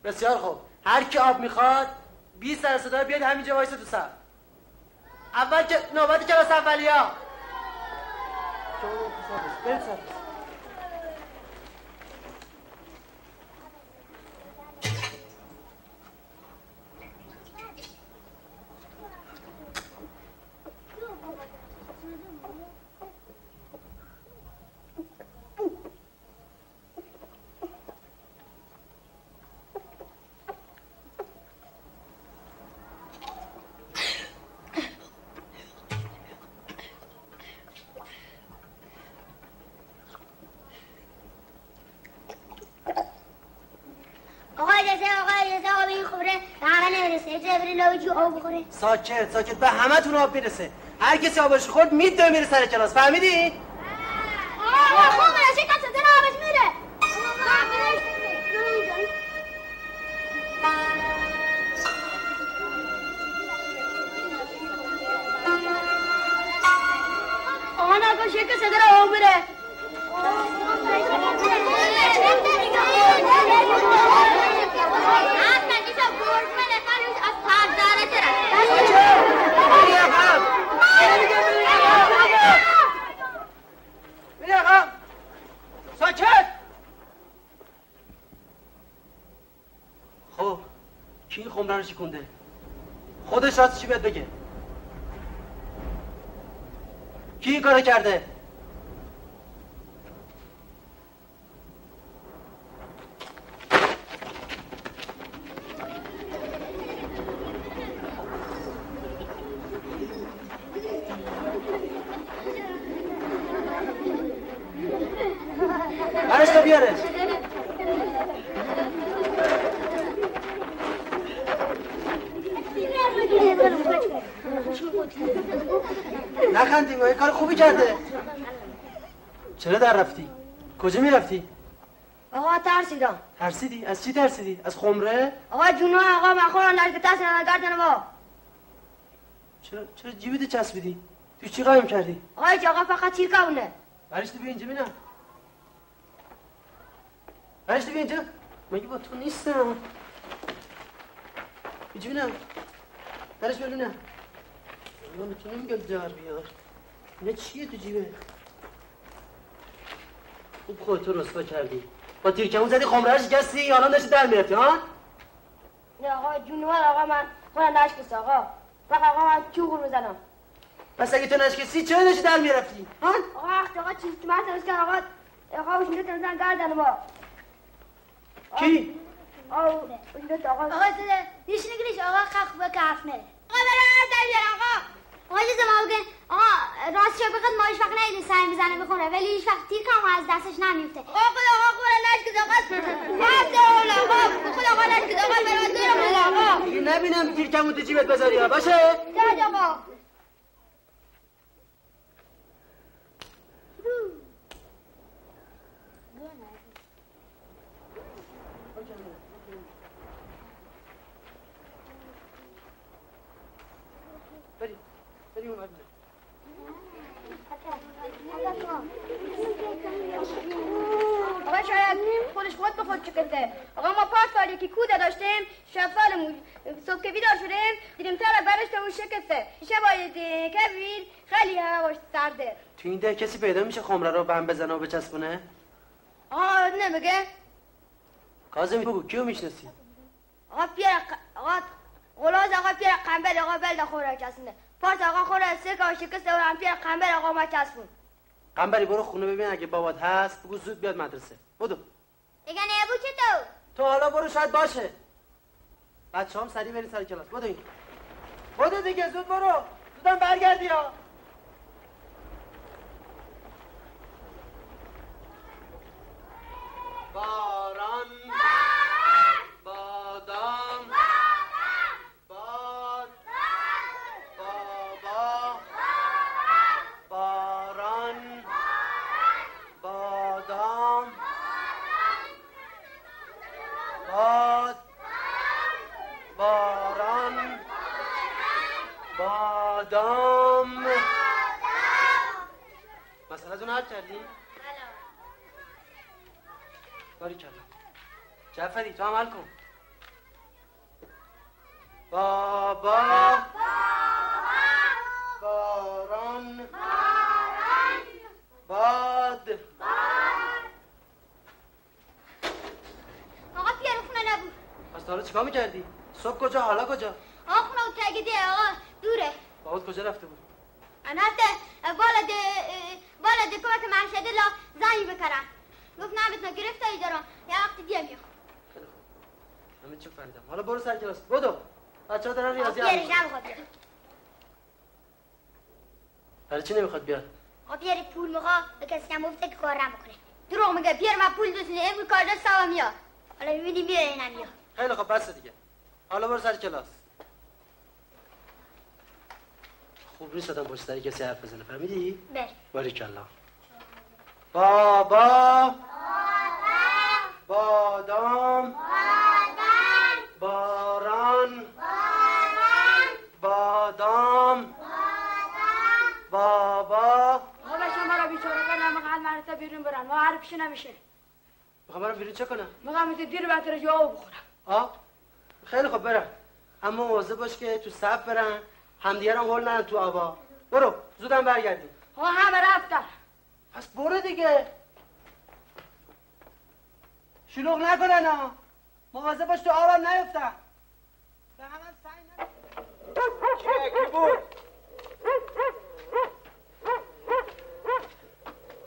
بسیار خوب. هر کی آب میخواد 20 سر صدا بیاد همینجا وایسه تو صف. اول که نوبت کلاس اولیا. ساکت به همه تون آب میرسه. هر کسی آبش خورد میدوه میره سر کلاس. فهمیدی؟ خوب میره. کسی تن آبش میره. آقا نکن شکل صدر آب میره. خب کی خمره رو شکونده؟ خودش راست چی باید بگه؟ کی این کارو کرده؟ برش تو بیارش. نخندیم، این کار خوبی کرده. چرا در رفتی؟ کجا می رفتی؟ آقا ترسیدم. ترسیدی؟ از چی ترسیدی؟ از خمره؟ آقا جونو آقا من خورم در که ترسیدم نگردن ما. چرا جیبت چسبیدی؟ تو چی قایم کردی؟ آقا فقط تیر کونه. برش تو بیا اینجا بینم. برش بیا اینجا. مگه با تو نیستم؟ بیجی بینم. درش ببینم. من تو نمیگم در بیار. اینا چیه تو جیبه؟ خوب خودتو رسوا کردی. با تیرکمون زدی خمره شکستی الان داشتی در میرفتی ها؟ نه آقا جونوال آقا من خودم نشکست آقا. فقط آقا من چوب میزنم. پس اگه تو نشکستی چرا داشتی در میرفتی؟ ها؟ آقا چیز تو من درست کرد آقا وش میده تنزن گردن ما. کی؟ آقا وش میده آقا. آقا زده دیش نگریش آقا خخ به کف نه. آقا برای در بیار آقا. آقا جزه ما بگن آقا راست شو بخد ما هیچ وقت نیدیم سعی بزنه بخونه ولی هیچ وقت تیر کم از دستش نمیفته. آقا خورا نشکد آقا. نه آقا خدا آقا نشکد آقا برای دورم آقا. دیگه نبینم تیرکمون تو جیبت بذاری ها باشه؟ داد آقا. بریم اون ببینم. آقا شاید خودش خود به خود شکسته. آقا ما پارسال که کوده داشتیم شفالمون صبح که بیدار شدیم دیدیم ترک برشتمون شکسته. شبای کویل خیلی هواش سرده. تو این ده کسی پیدا میشه خمره رو بهم بزنه و بچسبونه؟ آقا نمیگه؟ کاظمی بگو کیو میشناسی؟ آقا آقا غلاز آقا پیر قنبل آقا بلد خوره چسبونه. پارس آقا خوره سرکا شکسته و هم پیر قنبل آقا ما چسبون. قنبری برو خونه ببین اگه بابات هست بگو زود بیاد مدرسه. بدو. دیگه نبود چطور؟ تو حالا برو شاید باشه. بچه هم سریع برین سر کلاس. بدو این. بدو دیگه زود برو. زودم برگردی ها. باران بادام باد بابا باران بادام باد باران بادام مسئله تون حل کردی؟ باری کردم جعفری تو عمل کن بابا باران باد آقا پیرو خونه نبود. پس تا حالا چیکار میکردی؟ صبح کجا حالا کجا؟ آقا خونه و تگیده آقا دوره. بابات کجا رفته بود؟ انا بالد کمک مرشده لا زنی بکرم. گفت نمیتونه گرفتاری دارم یه وقتی دیگه میام. خیلی خوب همه چی فهمیدم حالا برو سر کلاس بدو بچه‌ها دارن ریاضی آقا حل پیرش می‌کنن. نمیخواد بیاد. برای چی نمیخواد بیاد؟ آقا پیر پول میخواد به کسی نمفته که کار نمیکنه. دروغ میگه پیر من پول دوست نه امروز کار دست سوا میاد. حالا میبینی میره اینم میاد. خیلی خوب بس دیگه حالا برو سر کلاس خوب نیست آدم پشت سر کسی حرف بزنه فهمیدی؟ بله. باریکلا بابا بادام باران بادام بابا آقا بچه ما را بیچاره کنم مقال مرتا بیرون برن ما حرفش نمیشه. میخوام برم بیرون چه کنم؟ میخوام دیر بهتره جواب بخورم. آه خیلی خوب برم اما مواظب باش که تو صف برن همدیگه رو هول ندن تو آبا برو زودم برگردیم آقا همه رفتن. پس برو دیگه شلوغ نکنن ها مواظب باش تو آبم نیفتن به همه سعی نکن چیه کی بود؟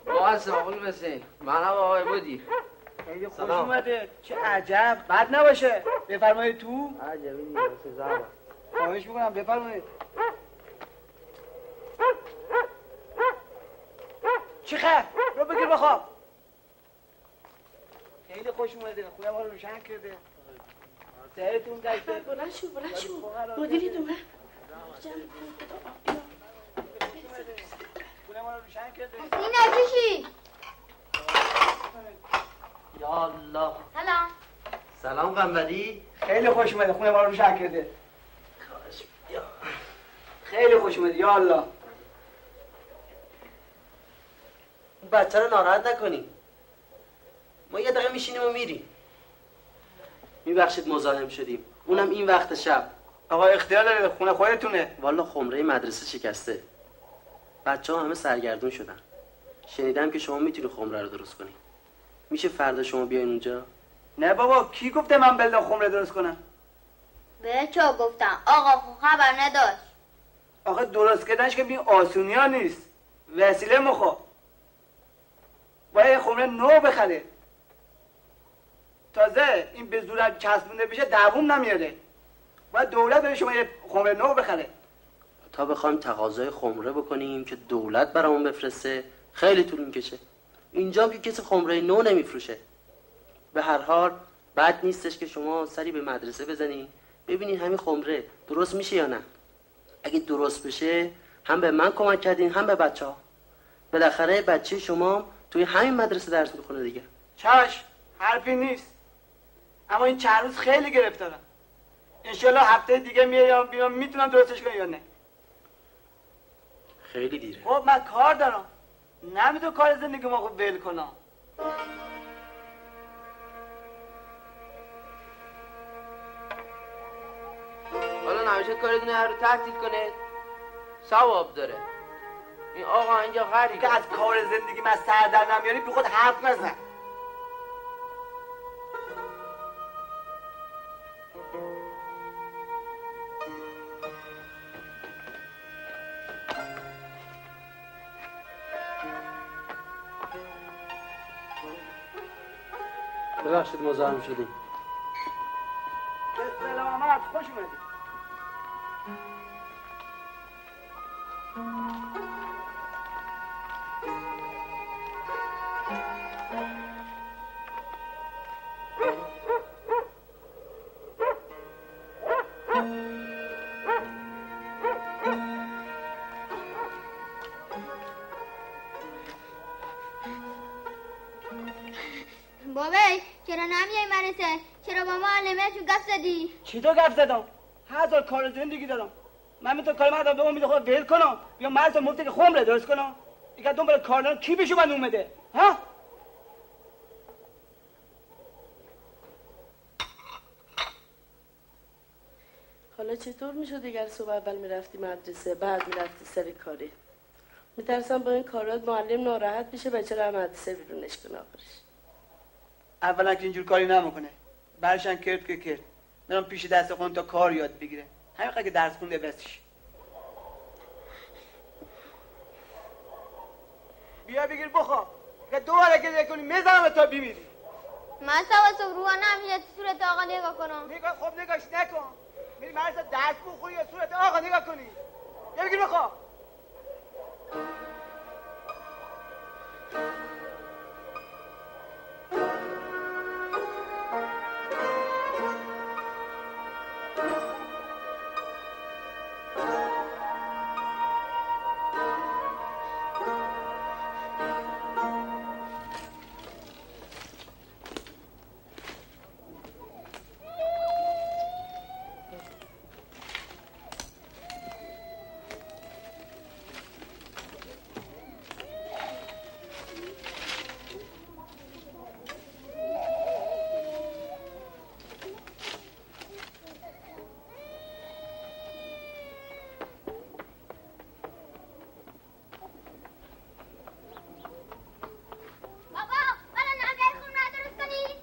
ما هستم آقای حسین منم آقای مدیر خیلی خوش اومده چه عجب بد نباشه بفرمایید تو عجبی نیست سزا خواهش میکنم بفرمایید چی خیر رو بگیر بخواب خیلی خوش اومده خونه ما رو روشن کرده سهرتون گشته بلند شو مدیری دومه خونه ما رو روشن کرده این نکشی. یا الله سلام. سلام قنبری خیلی خوش اومده خونه ما رو روشن کرده خیلی خوش اومده یا الله بچه رو ناراحت نکنی ما یه دقیقه میشینیم و میریم. میبخشید مزاحم شدیم، اونم این وقت شب. آقا اختیار داره، خونه خودتونه. والا خمره مدرسه شکسته، بچه‌ها همه سرگردون شدن. شنیدم که شما میتونی خمره رو درست کنی. میشه فردا شما بیاین اونجا؟ نه بابا، کی گفته من بلدم خمره درست کنم؟ به چه گفتم؟ آقا خبر نداشت. آقا درست کردنش که بین آسونیا نیست، وسیله مخو. باید خمره نو بخره. تازه این به زورت چسبونده بشه دووم نمیاده. باید دولت بره شما یه خمره نو بخره. تا بخوایم تقاضای خمره بکنیم که دولت برامون بفرسته خیلی طول میکشه. اینجا که کسی خمره نو نمیفروشه. به هر حال بد نیستش که شما سری به مدرسه بزنین ببینین همین خمره درست میشه یا نه. اگه درست بشه هم به من کمک کردین هم به بچه‌ها. بالاخره بچه شما توی همین مدرسه درس میخونه دیگه. چشم، حرفی نیست. اما این چند روز خیلی گرفتارم. انشالله هفته دیگه بیام میتونم درستش کنم یا نه. خیلی دیره. خب من کار دارم، نمیتونم کار زندگی ما خب ول کنم. حالا نمیشه کارتون رو تعطیل کنید، ثواب داره. این آقا اینجا غریبه که از کار زندگی من سر در نمیاری بی خود حرف نزن. ببخشید مزاحم شدیم. سلام آمد، خوش اومدید. بابای چرا نمیای مدرسه؟ چرا با معلمتون گپ زدی؟ چی تو گپ زدم؟ هزار کار زندگی دارم. من میتونم کار مردم دوم میده خود ول کنم یا مرز مفتی که خمره درست کنم؟ دیگه دنبال کار دارم، کی بهشون من اومده؟ ها؟ حالا چطور میشد دیگر صبح اول میرفتی مدرسه بعد میرفتی سر کاری؟ میترسم با این کارات معلم ناراحت بشه بچه رو مدرسه بیرونش کنه آخرش. اولا که اینجور کاری نمیکنه، برشن کرد که کرد. منم پیش دست خون تا کار یاد بگیره، همین که درس خونده بسش. بیا بگیر بخوا که دوباره که نکنی میزنم تا بیمیری. من سوا صبح رو نمیاد صورت آقا نگاه کنم. نگاه خب نگاش نکن. میری مرسا درس بخوری یا صورت آقا نگاه کنی. بیا بگیر بخوا.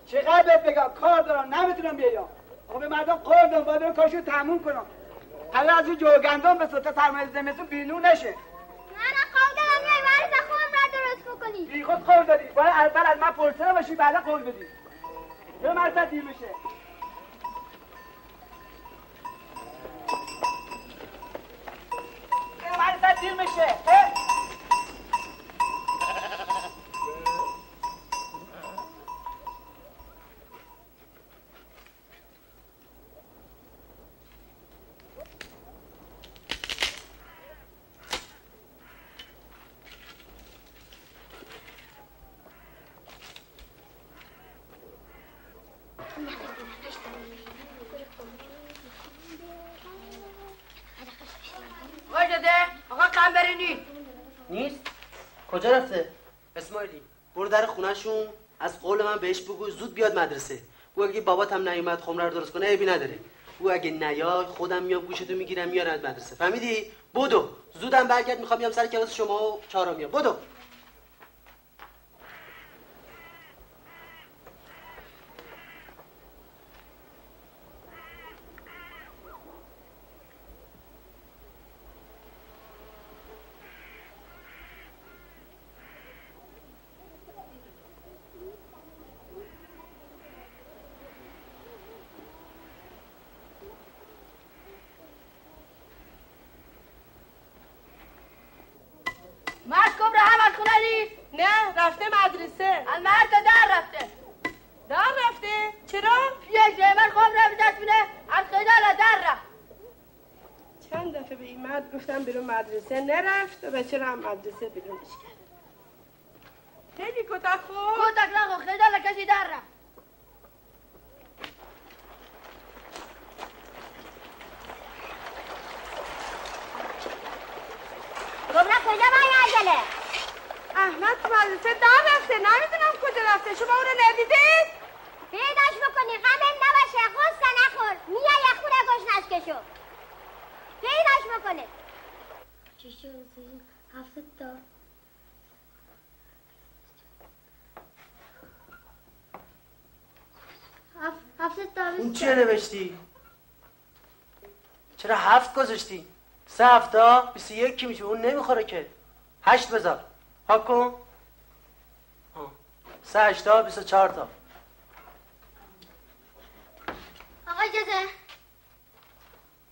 چقدر بگم کار دارم نمیتونم بیام. آقا به مردم قول دارم باید برم کارشو تموم کنم. حالا از این جوگندان به صورت سرمایه زمستون بیرون نشه. نه قول دارم میای ورزه خون را درست بکنی. بی خود قول دادی. باید اول از من پرسیده باشی بعد قول بدی. چرا مرسا دیر میشه؟ چرا مرسا دیر میشه؟ نیست؟ کجا رفته؟ اسماعیلی برو در خونهشون از قول من بهش بگو زود بیاد مدرسه. او اگه بابات هم نیومد خمره رو درست کنه عیبی نداره. او اگه نیای خودم میام گوشتو میگیرم میارم مدرسه. فهمیدی؟ بدو. زودم برگرد، میخوام بیام سر کلاس شما و چهارمیام. بدو. نه رفته مدرسه. المرد در رفته. در رفته؟ چرا؟ یک من خواب رو دست بینه از خیلی در رفت. چند دفعه به این مرد گفتم برو مدرسه نرفت و بچه هم مدرسه بیرونش کرد. خیلی کتک خورد؟ کتک نخور خیلی کسی در رفت. گمراه کجا برگردله؟ احمد تو مدرسه در رفته، نمیدونم کجا رفته. شما اون رو ندیدید؟ پیداش بکنی غمم نباشه، غصه نخور. میای یه خونه گشنش کشو. پیداش بکنی. چی شد؟ 70 تا. اون چیه نوشتی؟ چرا 7 گذاشتی؟ 3 هفته 21 میشه، اون نمیخوره که. 8 بذار. پاک کن. 3 8 24 تا. آقا اجازه.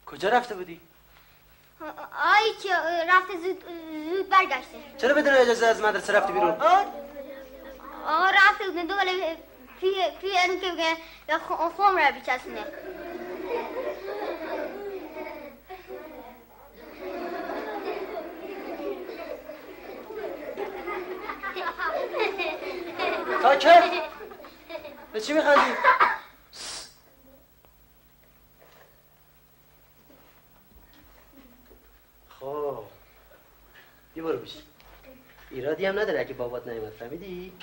کجا رفته بودی؟ آی چه رفته زود برگشته. چرا بدون اجازه از مدرسه رفتی بیرون؟ آقا رفته بود دوباره توی اون که بگه خم را بیچسونه. ساکت! به چی میخندی؟ خب بیا برو بشی. ایرادی هم نداره اگه بابات نیومد، فهمیدی؟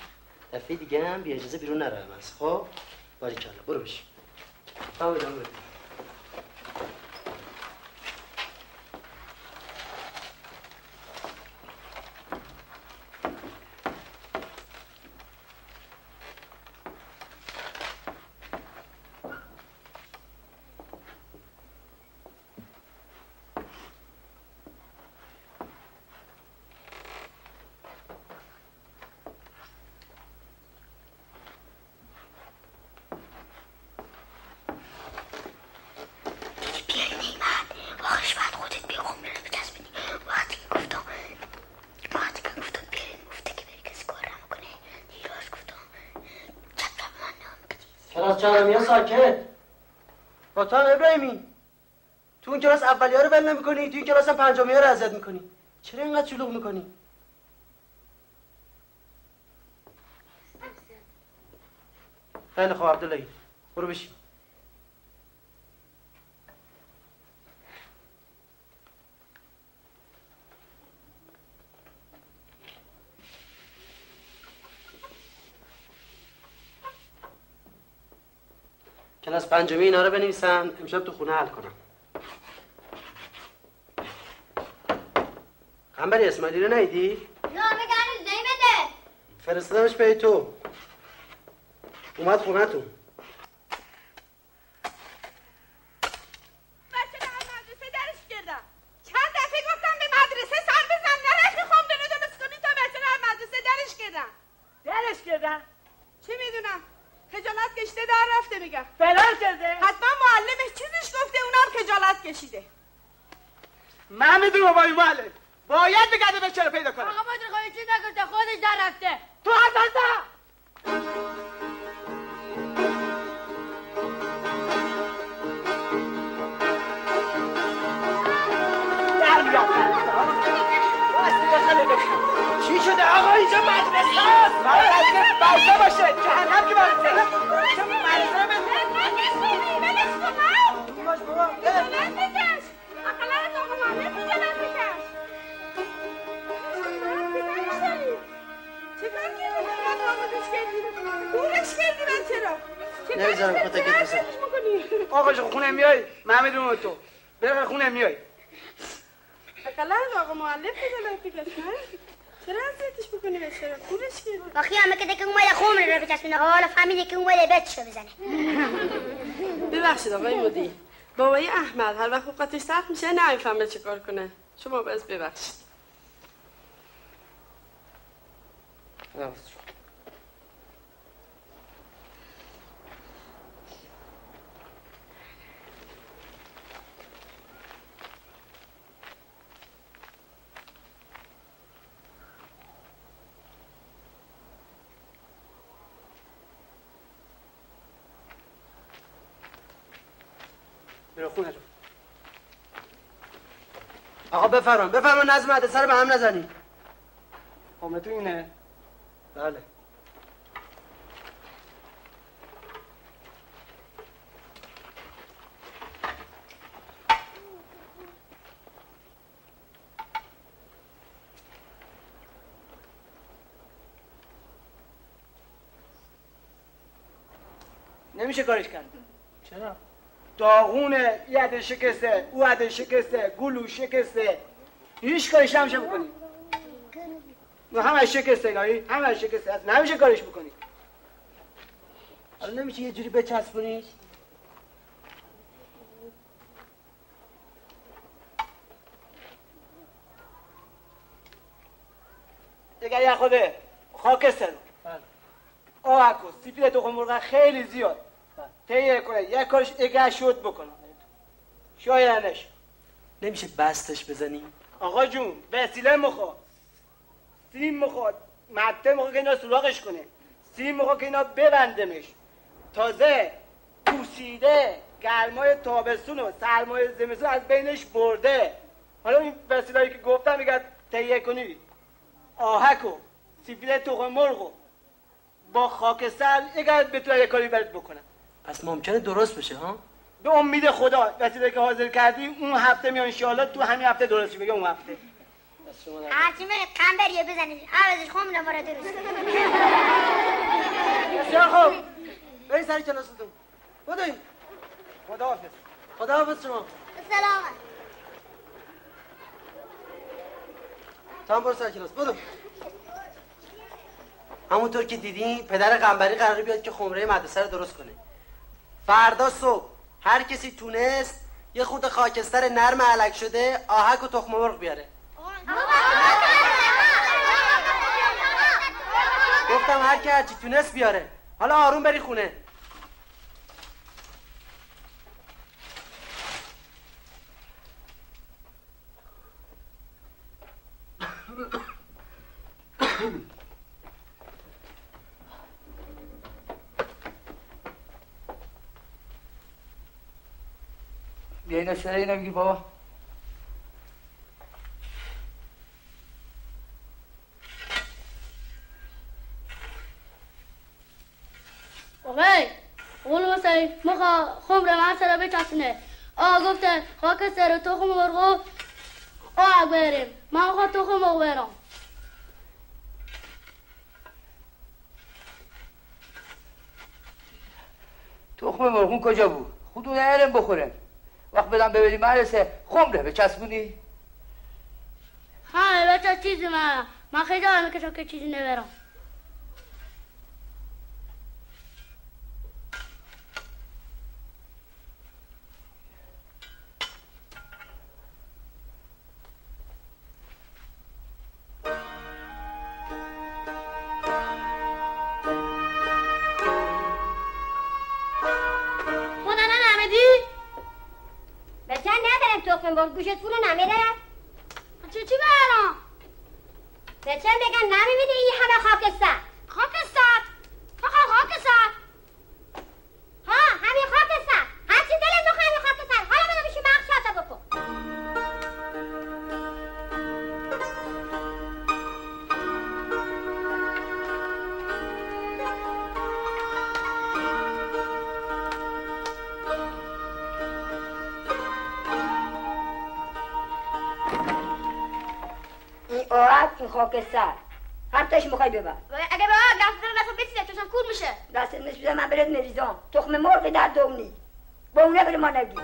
دفعه دیگه هم بی اجازه بیرون نرو از. خب باریکلا برو بشی. ادامه بده. کلاس چهارمیا ساکت. راتان ابراهیمی تو اون کلاس اولی‌ها رو ول نمی‌کنی، تو این کلاس هم پنجمی‌ها رو اذیت می‌کنی. چرا اینقدر شلوغ می‌کنی؟ خیلی خوب عبداللهی برو بشین. کلاس پنجمی اینا رو بنویسن امشب تو خونه حل کنم. قنبری اسماعیلی رو ندیدی؟ نامه گرنیز نیمده. فرستادمش به تو. اومد خونه تون. بچه در مدرسه درش کردم. چند دفعه گفتم به مدرسه سر بزن نرفتی خمدنو درست کنی تا بچه در مدرسه درش کردم. درش کردم؟ چی میدونم؟ خجالت کشیده در رفته میگم. فرار کرده؟ حتما معلمش چیزش گفته اونم خجالت کشیده. من میدونم آقای معلم باید بگرده به چرا پیدا کنه. آقا مدیر خواهی چی نگفته خودش در رفته. تو حسن چی شده آقا اینجا مدرسه است؟ مدرسه بسته باشه جهنم که مدرسه چه مدرسه درش کردی من چرا؟ نمیذارم کتکت بزن. آقا خونه میای؟ من میدونم تو. برای خونه میای. اقلا آقا معلم بزنم فکرش نه؟ چرا اذیتش بکنی چرا؟ پولش گیر. آخی همه که اومده خمر رو بچسبونه حالا فهمیده که اومده بچشو بزنه. ببخشید آقای مدیر. بابای احمد هر وقت اوقاتش سخت میشه نمیفهمه چه کار کنه. شما باز ببخشید. برو خونه رو. آقا بفرمان نظم مدرسه رو به هم نزنی. تو اینه؟ بله. نمیشه کارش کرد. چرا؟ داغونه، یه عده شکسته، او عده شکسته، گلو شکسته. هیچ کارش نمیشه بکنی. همه شکسته اینایی، همه شکسته. اصلا نمیشه کارش بکنی. حالا نمیشه یه جوری بچسبونیش؟ دیگر یه خوده خاکستر آهکو سیپیل تخم مرغ خیلی زیاد تهیه کنه یک کارش اگه شد بکنه شایرنش نمیشه بستش بزنی؟ آقا جون وسیله مخواد سیم مخواد مته مخواد که اینا سراغش کنه سیم مخواد که اینا ببندمش تازه پوسیده گرمای تابستون و سرمای زمستون از بینش برده حالا این وسیله‌ای که گفتم میگه تهیه کنی آهکو سیپیل تخم مرغ با خاکستر اگر بتونه یه کاری برات بکنم پس ممکنه درست بشه ها؟ به امید خدا وسیله که حاضر کردی اون هفته میان انشاءالله تو همین هفته درست بگه اون هفته هرچی من قنبریه بزنید عوضش خمر نماره درست بسیار خوب برید سر کلاستون بدویم خداحافظ خداحافظ شما سلام تا هم برو سر کلاس بدو همونطور که دیدین پدر قنبری قراره بیاد که خمره مدرسه رو درست کنه فردا صبح هر کسی تونست یه خورده خاکستر نرم علک شده آهک و تخم مرغ بیاره گفتم هر کی هرچی تونست بیاره حالا آروم بری خونه بیا اینو سر اینو بگیر بابا آقای قول واسه مخا خمر من سر بچسبونه گفته خاک سر تخم مرغ آگ بریم من خواهد تخم مرغ برم تخم مرغون کجا بود؟ خودو نهرم بخورم وقت بدم ببری مدرسه خمره بچسبونی؟ ها بچه چیزی من خیلی دارم میکشم که چیزی نبرم گوشت فولو نمیره؟ چی برام؟ بچه بگن نمیبینی این همه خاکستر خاکستر؟ فقط خاکستر؟ ها همین خاکستر هرچی دلت بخواه همین خاکستر حالا بدا بشی مخشاته بکن آهک این خاکستر هر تاش میخوای ببر اگه به آهک دست داره نصف بسیده چشم کور میشه دست نشوزه من برد مریضان تخم مرغ در دونی با اونه بره ما نگی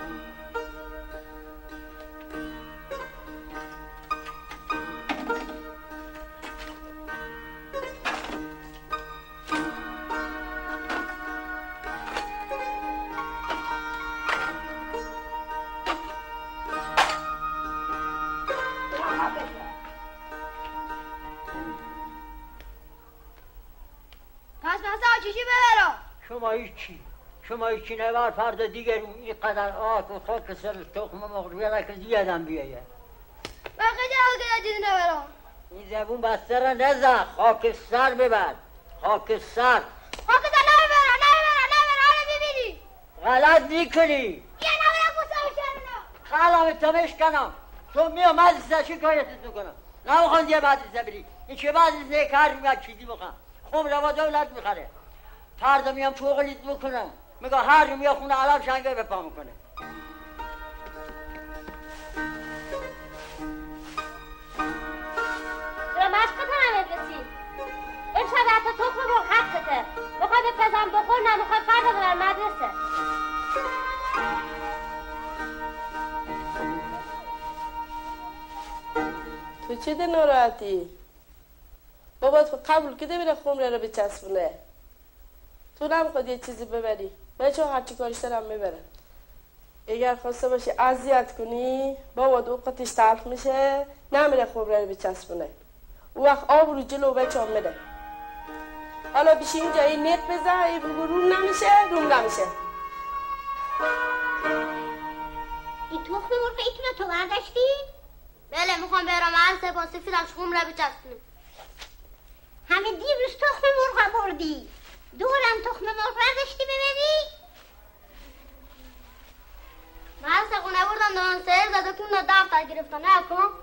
شما هیچی نبر فردا دیگر اینقدر آک و خاک سر تخم مرغ بیاره که زیادم بیایه بقیه جا دیدی نبرم این زبون بسته را نزن خاک سر ببر خاک سر نبرم آره ببینی غلط میکنی یه نبرم گوسه شرنا خلام تا مشکنم تو میام مدرسه شکایتت میکنم نمیخوان یه مدرسه بری این چه مدرسه کار میگه چیزی بخوام خمره و دولت میخره فردا میام شغلیت بکنم میگه هر میاد خونه علم شنگه به پا میکنه چرا مشقت همه بسید امشب حتی تخم مرغ حقته بخوای به پزم بخور نمیخوای فردا ببر مدرسه تو چی ده ناراحتی؟ بابا تو قبول کده بره خمره رو بچسبونه تو نمیخواد یه چیزی ببری بچه هرچی کارش دارم میبرن اگر خواسته باشی اذیت کنی بابا دو قطعش تلخ میشه نمیره خمره رو بچسبونه او وقت آب رو جلو بچه هم میره حالا بیشی اینجا این نت بزن ای بگو روم نمیشه این تخم مرغ ایتونه تو برداشتی؟ بله میخوام برم عرصه با سفیدش خمره بچسبونم همه دیروز تخم مرغ بردی دورم تخم مرغ برداشتی ببری؟ من عرصه خونه بردم دوان سهر زده کن دفتر گرفتن نکن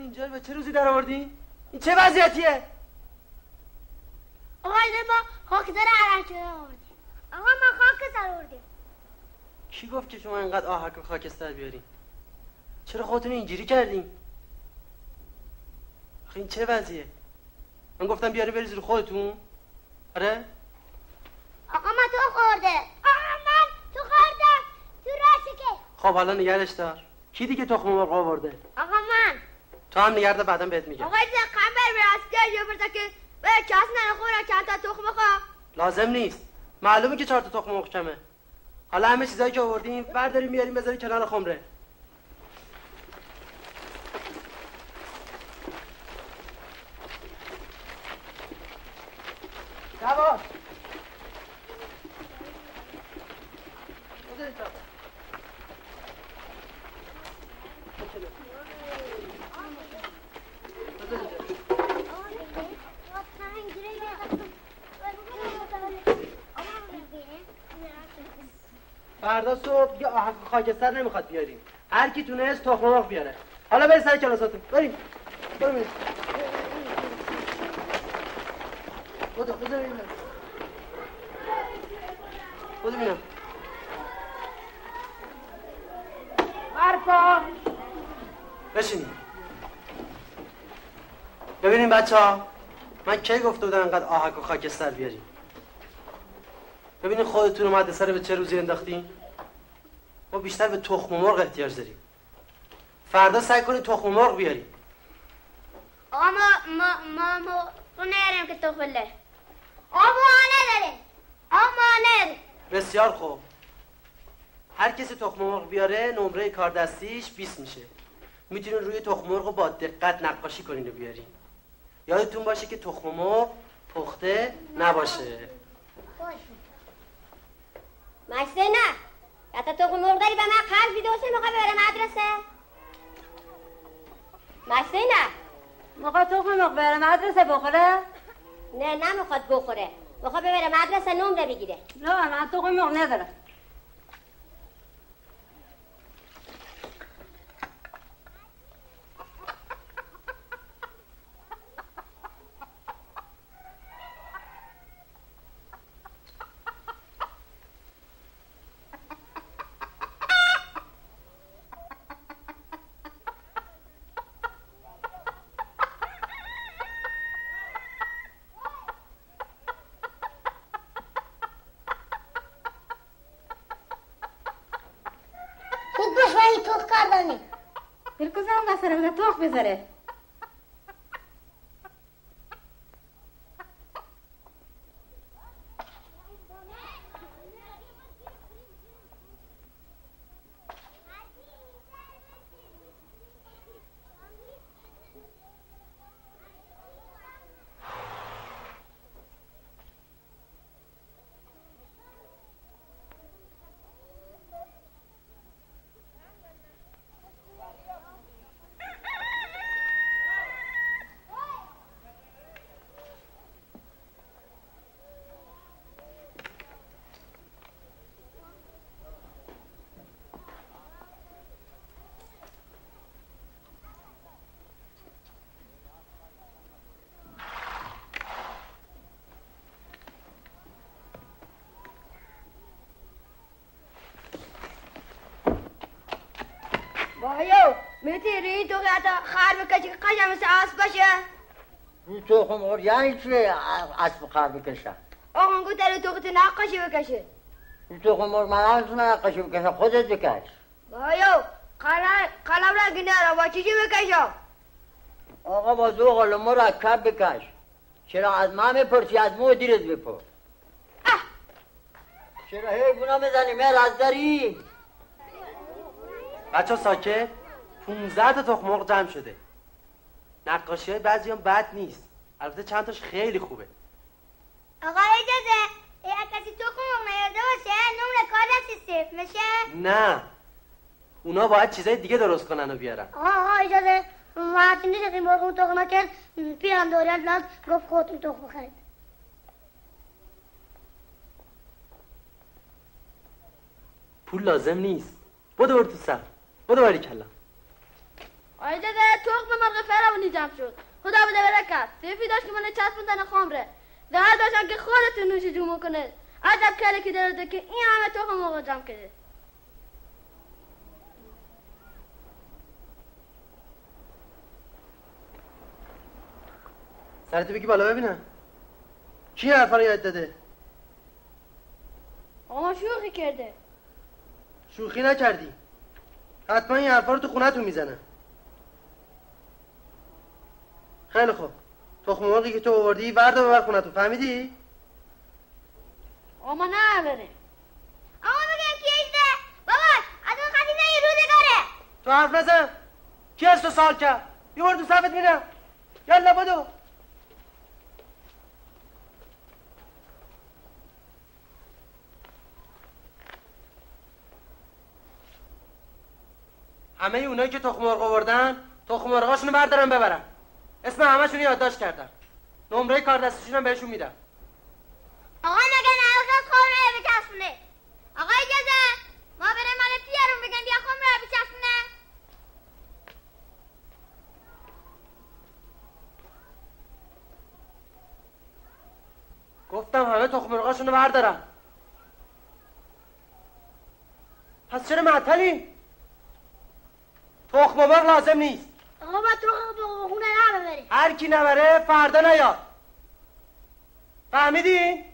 اینجا به چه روزی در آوردین؟ این چه وضعیتیه؟ آقای ما خاک در عرق آوردیم آقا ما خاک در آوردیم کی گفت که شما اینقدر آهک و خاکستر بیارین؟ چرا خودتون اینجوری کردین؟ آخه این چه وضعیه؟ من گفتم بیاری بری زیر خودتون؟ آره؟ آقا ما تو خورده آقا من تو خوردم تو راسته که خب حالا نگرش دار کی دیگه تخم مرغ آورده؟ آقا من تو هم نگرده بعدم بهت میگم آقا دیگه قنبر براسته یه برده که باید کس نخوره چند تا تخم خواه لازم نیست معلومه که 4 تا تخم مرغ کمه حالا همه چیزایی که آوردین برداریم میاریم بذاریم کنار خمره دوار فردا صبح یه آهک خاکستر نمیخواد بیاریم هر کی تونست تخم مرغ بیاره حالا بریم سر کلاساتون بریم بریم بودو بینم برپا بشینیم ببینیم بچه ها من کی گفته بودم انقدر آهک و خاکستر بیاریم ببینید خودتون رو مدرسه رو به چه روزی انداختین ما بیشتر به تخم مرغ احتیاج داریم فردا سعی کنید تخم مرغ بیاریم آقا ما رو که تخله آمانه داره آمانه. بسیار خوب. هر کسی تخم مرغ بیاره نمره کار دستیش 20 میشه. میتونین روی تخم مرغ رو با دقت نقاشی کنین و بیارین. یادتون باشه که تخم مرغ پخته نباشه. مشته نه حتی تخم مرغ داری به من قرض بیده باشه موقع ببره مدرسه. مشته نه موقع تخم مرغ بره مدرسه بخوره؟ نه نمیخواد بخوره، میخواد ببره مدرسه نمره بگیره. نه من تخم مرغ ندارم. هم قصره بده توخ بذاره. بایو میتونی تو حتی خر بکشی که قشم مثل اسب باشه؟ رو تخم مرغ یعنی چی اسب خر بکشم؟ آقا گو در توقت نقاشی بکشه. رو تخم مرغ من هم نقاشی بکشم خودت بکش. بایو قلم رنگی نرا با چیزی بکشم. آقا با دو قلم مرکب بکش. چرا از من بپرسی از مدیرت بپرس. چرا حیبونا میزنی از داری؟ بچه ها ساکت. 15 تا تخم مرغ جمع شده. نقاشی های بعضی هم بد نیست، البته چند تاش خیلی خوبه. آقا اجازه اگه کسی تخم مرغ نیارده باشه نمره کار دستی صفر میشه؟ نه اونا باید چیزای دیگه درست کنن و بیارن. آقا اجازه وقتی نیست مرغون تخم نکرد پیرم دورت لاد گفت خودتون تخم بخرید. پول لازم نیست. بدو برو تو صف. بدو باری کلا. آیده تخم مرغ فرمونی جمع شد. خدا بده برکت. سیفی داشت که من چسبوندن خمره. زهر داشتن که خودتون نوش جون کنه. عجب کله که داره که این همه تخم مرغ جمع کرده. سرتو بگی بالا ببینم. کی این حرفا رو یاد داده؟ آقا شوخی کرده. شوخی نکردی. حتما این حرفا رو تو خونتون میزنن. خیلی خوب. تخم مرغی که تو آوردی وردا ببر خونتون، فهمیدی؟ آما نه بره. آقا بگم کی ایده؟ بابا از اون خطیزه یه روزگاره. تو حرف نزن. کی از تو سوال کرد؟ یه بار تو صفت میرم. یالا بدو. همه اونایی که تخم مرغ آوردن تخم مرغاشونو بردارن ببرن. اسم همه‌شون یادداشت کردم. نمره کار دستشون هم بهشون میدم. آقا مگه نلقه خمره بچسبونه؟ آقا اجازه ما بریم مال پیرون بگم بیا خمره بچسبونه. گفتم همه تخم مرغاشونو بردارن. پس چرا معطلی؟ تخم مرغ لازم نیست. آقا با تخم خونه نببری. هر کی نبره فردا نیاد. فهمیدی؟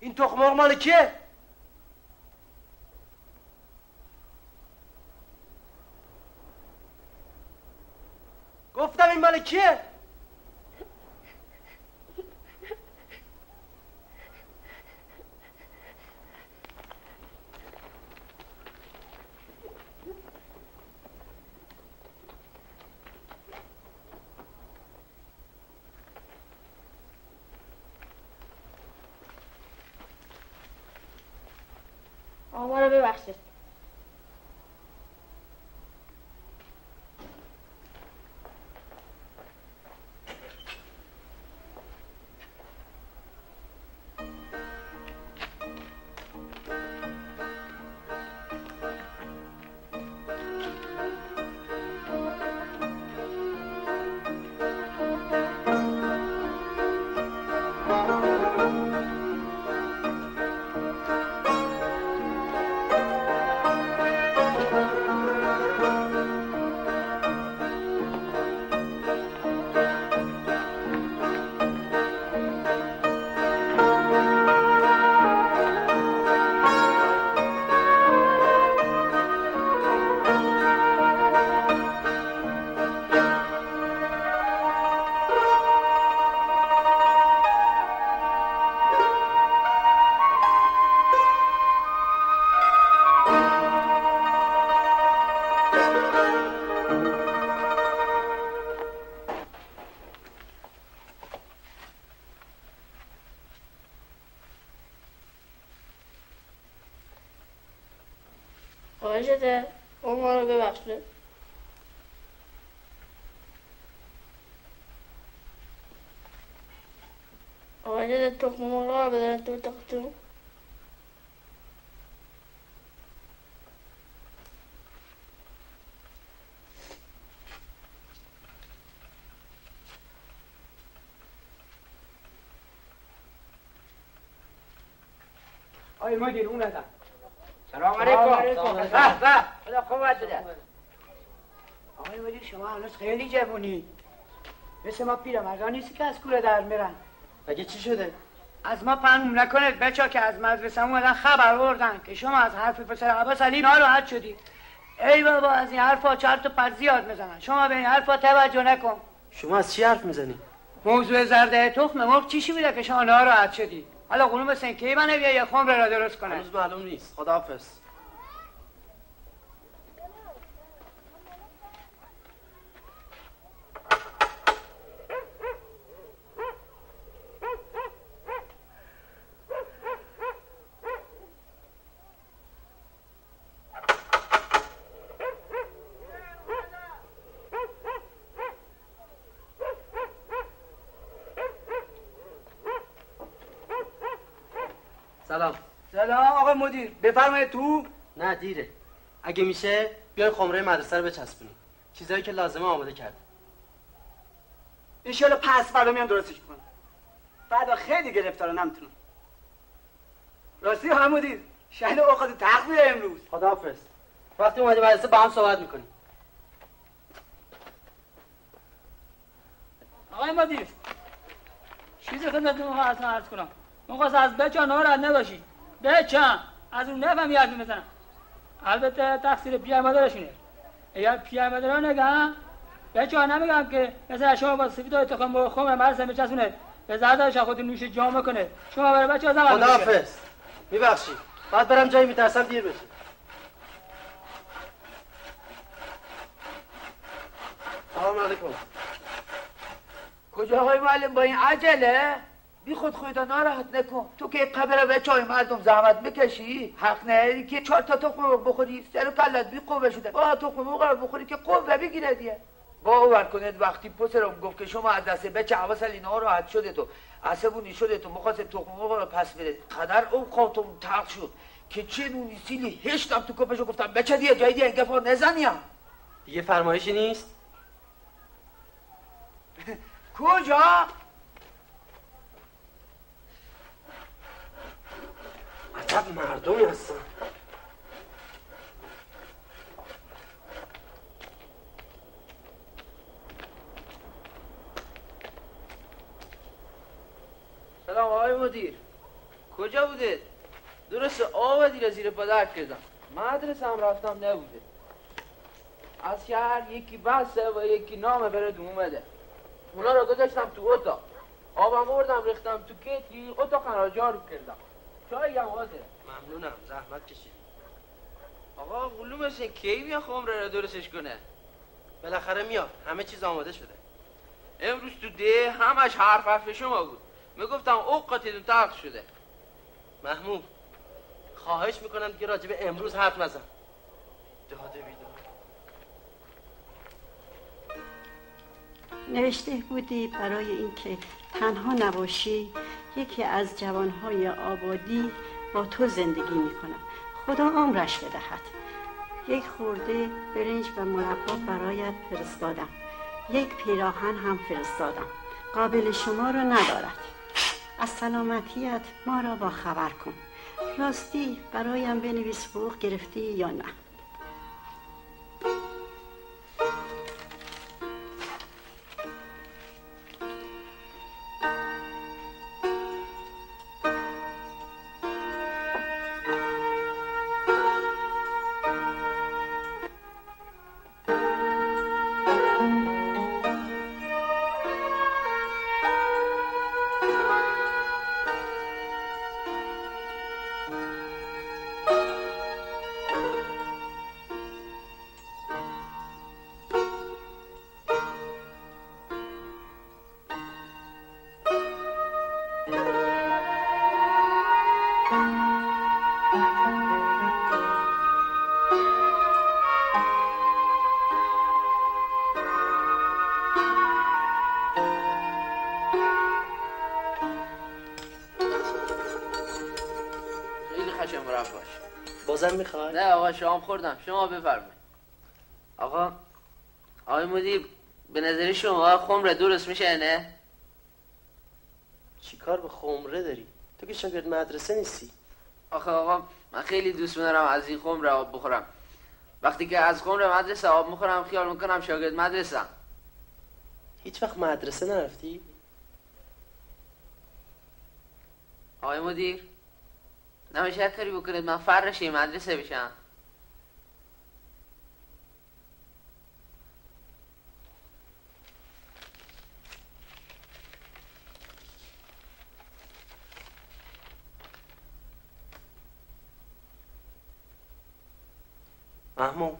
این تخم مرغ مال کیه؟ گفتم این مال کیه؟ ما رو ببخشید. خواهشته ما رو ببخشید. خواهشته تخم مرغ رو بدن تو تختون. آی مدیر اون ازم. سلام علیکم. به خدا قوت بده. آقای مدیر شما هنوز خیلی جوونی. مثل ما پیرمردان نیستی که از کوره در میرن. مگه چی شده؟ از ما پنهون نکنید بچه که از مدرسه اومدن خبر بردن که شما از حرف پسر عباس علی ناراحت شدی. ای بابا از این حرفا چرت و پرت زیاد میزنن. شما به این حرفا توجه نکن. شما از چی حرف میزنی؟ موضوع زرده تخم مرغ چیشی بوده که شما ناراحت شدی؟ حالا قلوم سنکی منه بیا یه خمره را درست کنه. هنوز معلوم نیست. خداحافظ. سلام. سلام آقا مدیر. بفرمایید تو. نه دیره. اگه میشه بیاین خمره مدرسه رو بچسبونید. چیزایی که لازمه آماده کرد. ان شاءالله پس فردا میام درستش کنم. بعدا خیلی گرفتارا نمیتونم. راستی آقا مدیر شهر اوقات تقویه امروز. خداحافظ. وقتی اومدی مدرسه با هم صحبت میکنیم. آقای مدیر چیزی خدمتتون خواستم عرض کنم. من از بچه ها ناراحت نباشید. بچه از اون نفهم یاد میزنم. البته تقصیر پیرمادرشونه. اگر پیرمادرها نگن بچه ها نمیگن که مثلا شما با سفیدای تخم مرغ خمر مدرسه بچسبونه به زردش خود نوش جام کنه. شما برای بچه ها زمان خداحافظ. میبخشید. بعد برم جایی میترسم دیر بشه. سلام علیکم. کجا آقای معلم با این عجله؟ بی خود خودت ناراحت نکن. تو که قبر بچه های مردم زحمت بکشی حق نداری که 4 تا تخم مرغ بخوری سر و کلت بی قوه شده. با تخم مرغ رو بخوری که قوه بگیره دیگه. باور کنید وقتی پسرم گفت که شما از دست بچه عباس علی ناراحت شده تو عصبانی شده تو می‌خواست تخم مرغ رو پس بده قدر اوقاتم تلخ شد که چه نونی سیلی هشتم تو کپشو گفتم بچه دیگه جای دیگه این گفا نزنیم. دیگه فرمایشی نیست؟ کجا؟ عجب مردمی هستن. سلام آقای مدیر. کجا بوده؟ درست آب دیره زیر پدر کردم. مدرسه هم رفتم نبوده. از شهر یکی بسته و یکی نامه برد اومده. اونا رو گذاشتم تو اتاق. آبم آوردم ریختم تو کیتی، اتاق را جارو کردم. چای هم حاضر. ممنونم، زحمت کشیدی. آقا قلومش کی میاد خمره را درستش کنه؟ بالاخره میاد، همه چیز آماده شده. امروز تو ده همش حرف شما بود. میگفتم اوقاتتون تلخ شده. محمود خواهش میکنم دیگه راجب امروز حرف نزن. داده بیدار. نوشته بودی برای اینکه تنها نباشی یکی از جوانهای آبادی با تو زندگی میکنه. خدا عمرش بدهد. یک خورده برنج و مربا برایت فرستادم. یک پیراهن هم فرستادم. قابل شما رو ندارد. از سلامتیت ما را با خبر کن. راستی برایم بنویس حقوق گرفتی یا نه. بازم میخوای؟ نه آقا شام خوردم، شما بفرمایید. آقای مدیر به نظر شما خمره درست میشه نه؟ چی کار به خمره داری؟ تو که شاگرد مدرسه نیستی. آقا من خیلی دوست می‌دارم از این خمره آب بخورم. وقتی که از خمره مدرسه آب میخورم خیال میکنم شاگرد مدرسه. هیچ وقت مدرسه نرفتی؟ آقای مدیر نمیشه کاری بکنید من فرشی مدرسه بشم. محمود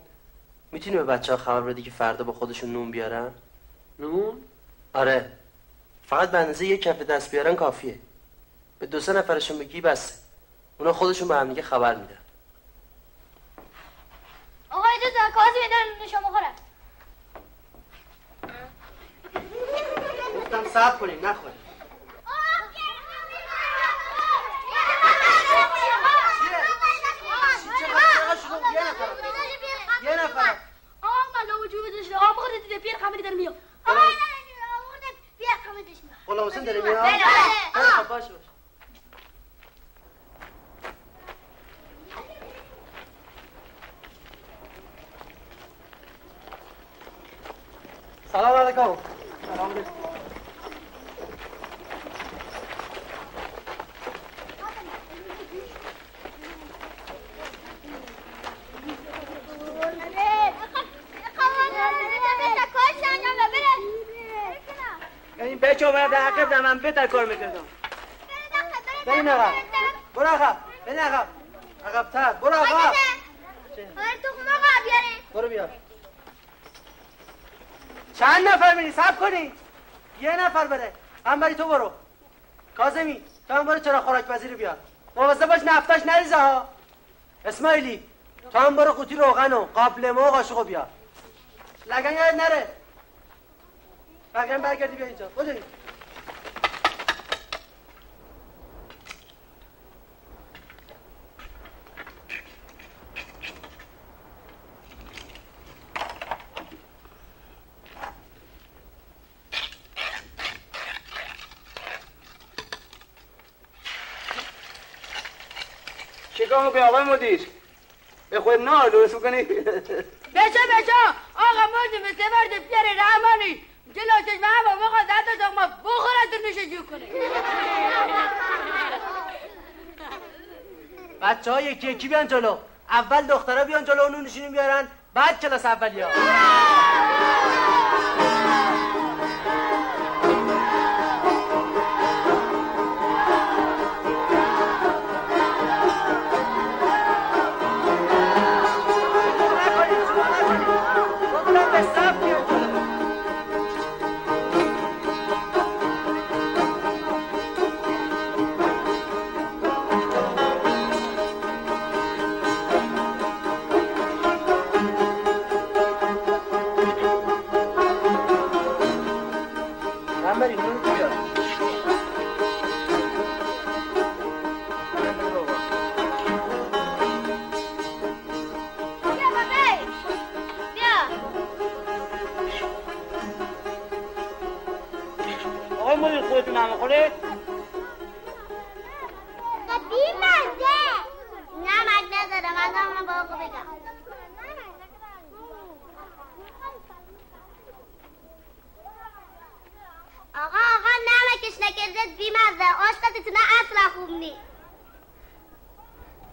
میتونی به بچه ها خبر بدی که فردا با خودشون نون بیارن؟ نون؟ آره، فقط به اندازه یک کف دست بیارن کافیه. به 2-3 نفرشون بگی بسه. اونا خودشون به هم دیگه خبر میدن. آقا اجازه کاظمی داره نون شما خوره. گفتم صبر کنیم نخوریم. یه نفر آقا من وجودش آقا بخوره دیده پیر خمیری در میاد. آقا نه آورده پیر خمیدش میاد. غلام حسین داره میاد؟ خب باشه باشه. سلام علیکم. سلام علیکم. این بچه باید در عقب در من بهتر کار میکردم. برین عقب. برو عقب. برین عقب. عقب‌تر. برو عقب. آره تخم آقا بیارین. برو بیا. چند نفر میری؟ صبر کنی. یه نفر بره. انبری تو برو. کاظمی تو هم برو چرا خوراک پذیر بیار. مواظب باش نفتاش نریزه ها. اسماعیلی تو هم برو قوطی روغن و قابلمه و قاشقو بیار. لگن یاد نره. بقیه برگردی بیا اینجا. بودی. چیکار میکنی آقای مدیر؟ به خود نه درست میکنی؟ بچه آقا موزی مثل مرد پیر رحمانی جلوشش به همه میخواد حتی ما بخورد و نوشه جو کنه. بچه‌ها یکی یکی بیان جلو. اول دخترها بیان جلو و نونشون بیارن، بعد کلاس اولیا.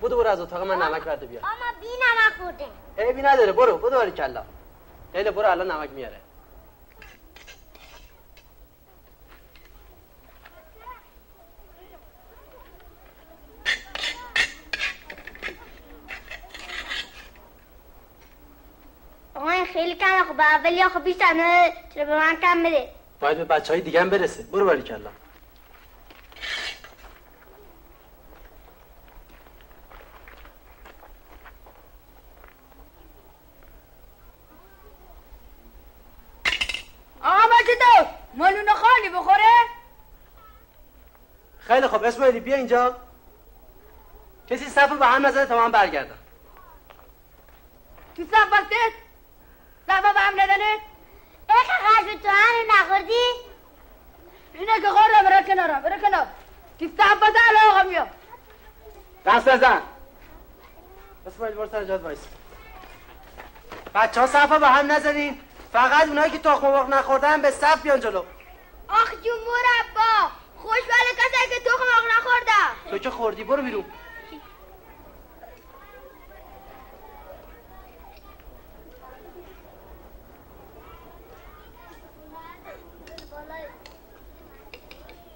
برو از اتاق من نمک برده بیار. اما بی نمک خورده. عیبی نداره، برو باریکلا. لیلا برو الان نمک میاره. آقا این خیلی کمه. خب اول یا خب بیشتر چرا به من کم بده؟ باید به بچهای دیگه هم برسه. برو باریکلا. مالون خالی بخوره؟ خیلی خوب اسماعیلی بیا اینجا. کسی صفو به هم نزده تا من برگردم. تو صف بستید؟ صفو به هم ندنید؟ ای که قلب تو هم نخوردی؟ اینه که خورده بره کنار تو صف بسته الان آقا میام. دست بزن. اسماعیل برو سر جات وایس. بچه‌ها صفو به هم نزنین. فقط اونایی که تخم مرغ نخوردن به صف بیان جلو. آخ جون مربا، خوشبال کسایی که تخم مرغ نخوردن. تو که خوردی برو بیرون.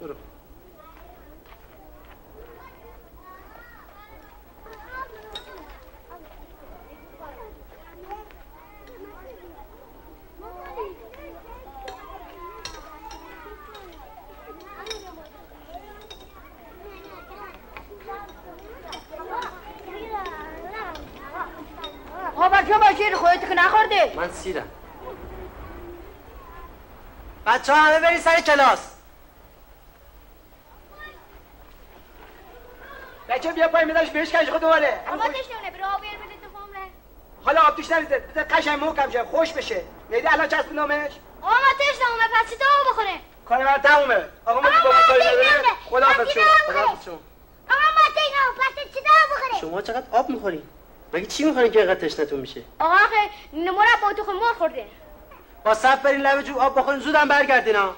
برو. بچه باشید خودت که نخورده. من سیرم. بچه ها همه برید سر کلاس. بچه بیا پای میدارش بهش کنش خود دوباره. اما تشنونه برو آب بیار بده تو خمره. حالا آب توش نریزه بذار قشنگ محکم شه خوش بشه. میدی الان چسبونامش. آقا ما تشنونه پس تو آب بخوره. کار من تمومه. آقا ما با کاری نداره. خداحافظ شما. خداحافظ شما. آقا ما تشنونه پس چی دار بخوره؟ شما چقدر آب میخورین؟ مگه چی میخورین که اینقدر تشنتون میشه؟ آقا آخه مربا تو خمر خورده. با صف برین لبه جو آب بخورین زودم برگردین ها.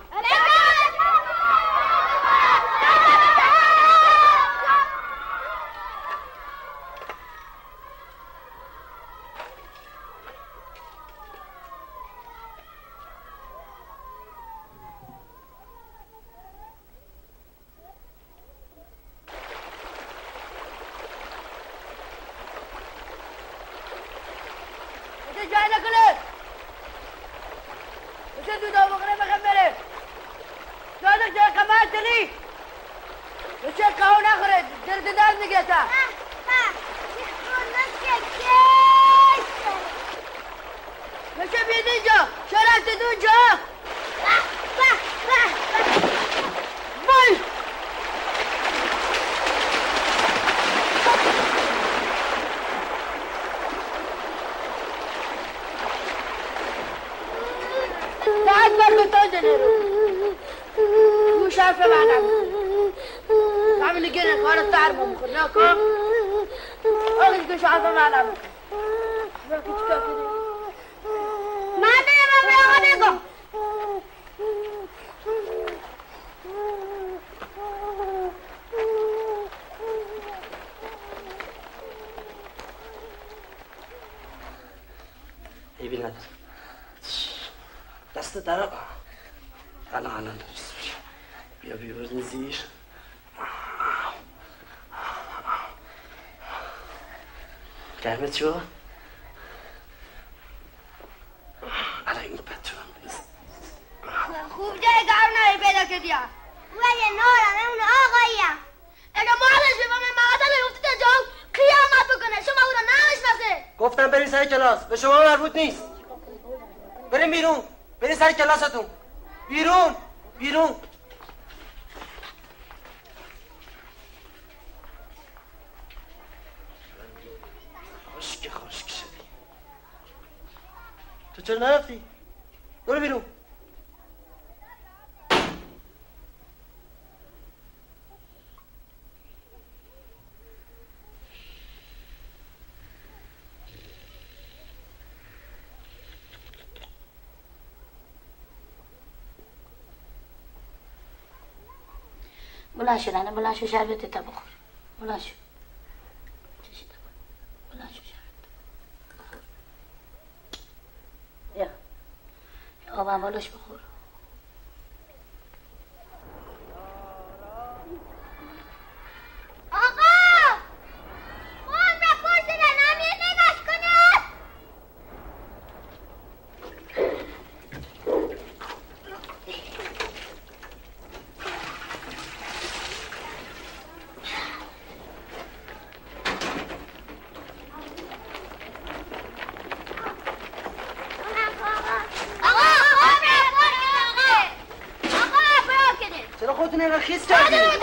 جای نکنه بشه دو دو بخوره بخم بره جای جای کمال تلی بشه کهو نخوره درد دار میگه تا بشه بید اینجا شرفت دون جا وای بعد برگو تو رو گوش حرف منم همین گیره کار سر بمخور نکن آقای گوش حرف منم من نمیم آقا بگم دست درم الان درست میشه. بیا بیبرین زیر. گرمه چی با؟ الان این پتونم بزن. خوب جای گرم نهی پیدا کردیم. ولی نارم اون آقاییم. اگه مالش به من معادل افتید جام قیامت بکنه شما او را نمیشناسه. گفتم برین سر کلاس، به شما مربوط نیست. برین بیرون، برین سر کلاستون. بیرون، بیرون. خشک شدی. تو چرا نرفتی؟ برو بیرون. بلند شو ننه، بلند شو شربت تا بخور. بلند شو. بلند شو شربت بخور. بیا آبم بالش بخور. آقا خون را پرسیدن امیر نگاش کنید. خودتون اینقدر خیس کردید.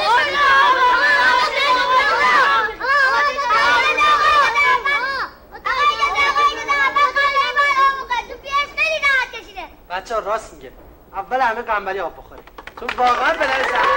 بچه ها راست میگه، اول همه قنبلی آب بخوره چون واقعا به نظر سخت.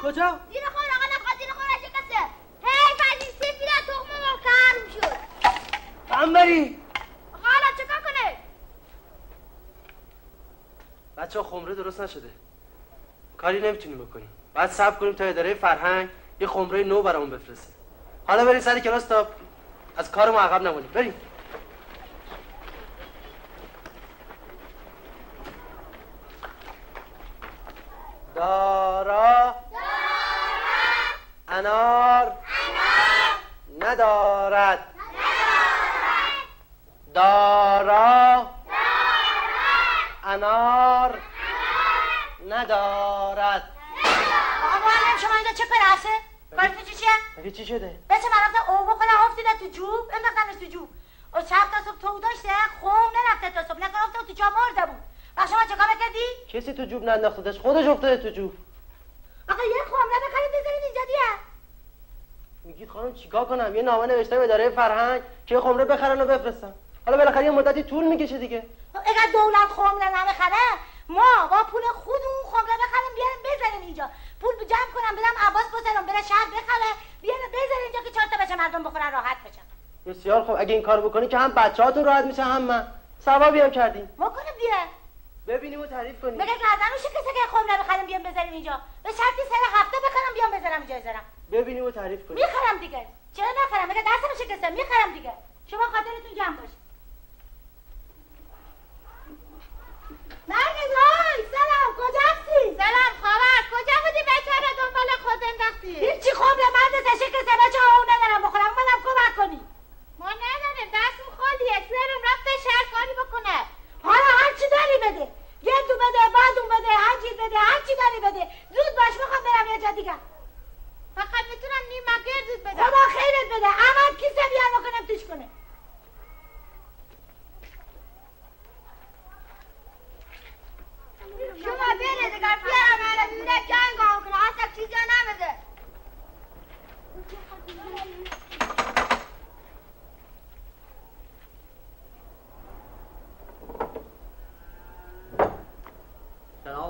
کجا؟ زیر خور آقا نفقه زیر خور شکسته. هی فردی سفیده تخمه ما کرم شد. قنبری آقا حالا چکار کنه؟ بچه ها خمره درست نشده، کاری نمیتونیم بکنیم. باید صبر کنیم تا اداره فرهنگ یه خمره نو برامون بفرسته. حالا بریم سر کلاس تا از کار ما عقب نمونیم. بریم. دارا انار ندارد. دارا انار ندارد. آقا معلم شما اینجا چه کار هسته؟ کارتون چیه؟ مگه چی شده؟ بچه من رفتم او بخورم افتیده تو جوب انداختنش تو جوب و شب تا صبح تو داشته خون نرفته تا صبح نکنه افتاد تو جا مرده بود. و شما چه کار کردی؟ کسی تو جوب ننداختدش، خودش افتاده تو جوب. آقا یه خمره بخرید بذارید اینجا دیگه. میگید خانم چیکار کنم؟ یه نامه نوشتم اداره فرهنگ که خمره بخرن و بفرستن. حالا بالاخره یه مدتی طول میکشه دیگه. اگر دولت خمره نمیخره ما با پول خودمون خمره بخریم بیاریم بذاریم اینجا. پول جمع کنم بدم عباس بزنم بره شهر بخره بیاریم بذاریم اینجا که 4 تا بچه مردم بخورن راحت بشن. بسیار خوب. اگه این کارو بکنی که هم بچه‌هاتون راحت میشه هم من. ثوابی هم کردیم. ما کنیم دیگه. ببینیم و تعریف کنیم. مگه گردنو شکسته که خمره بخریم بیام بذاریم اینجا. به شرطی سر هفته بخرم بیام بذارم اینجا بذارم. ببینیم و تعریف کنیم. میخرم دیگه. چرا نخرم؟ مگه دستم شکسته میخرم دیگه. شما خاطرتون جمع باشه. نرگس های سلام کجا هستی؟ سلام خبر کجا بودی بیچاره دنبال خود انداختی؟ هیچی خمره مدرسه شکسته بچه ها اون ندارم بخورم اومدم کمک کنی. ما نداریم دستم خالیه شوهرم رفته شهر کاری بکنه. حالا هر چی داری بده. گردو بده بادون بده هنجیر بده هر چی داری بده. زود باش میخوام برم یه جا دیگه. فقط میتونم نیمه گردود بدم. خدا خیرت بده. احمد کیسه بیار بکنم توش کنه. شما برید اگر بیارم حالا میره جنگ هم کنه اصلا چیزا نمیده.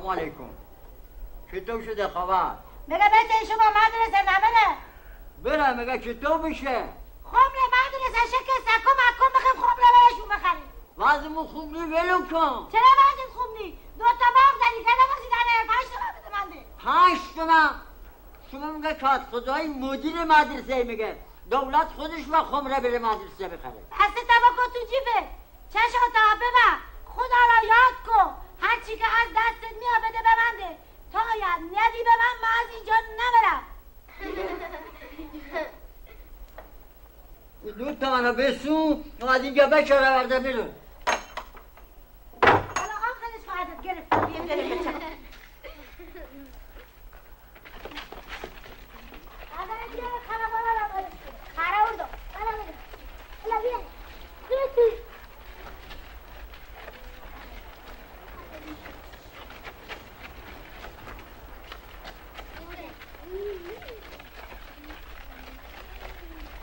سلام علیکم. چطور شده خبر؟ میگه بچه شما مدرسه نبره. بره میگه چطور بشه؟ خمره مدرسه شکسته کمک کن بخیم خمره برشون بخریم. وضعمون خوب نی ولو کن. چرا وضعت خوب نی؟ 2 تا باغ زدی که نبازیدنه 5 تومن بده من ده. 5 تومن؟ شما میگه کات خدای مدیر مدرسه میگه دولت خودش با خمره بره مدرسه بخره. دست تباکو تو جیبه. چشاتا ببر. خدا را یاد کن. هرچی که از دستت میاد بده به من ده. تا یاد ندی به من از اینجا نبرم. 2 تومن رو بسون و از اینجا بچه رو برده بیرون. حالا آخرش خواهدت گرفتم یه داره بچه. آدم بیاره خرابانا را برش کن. خرابردو. بلا بده. بلا بیاره. بیاره.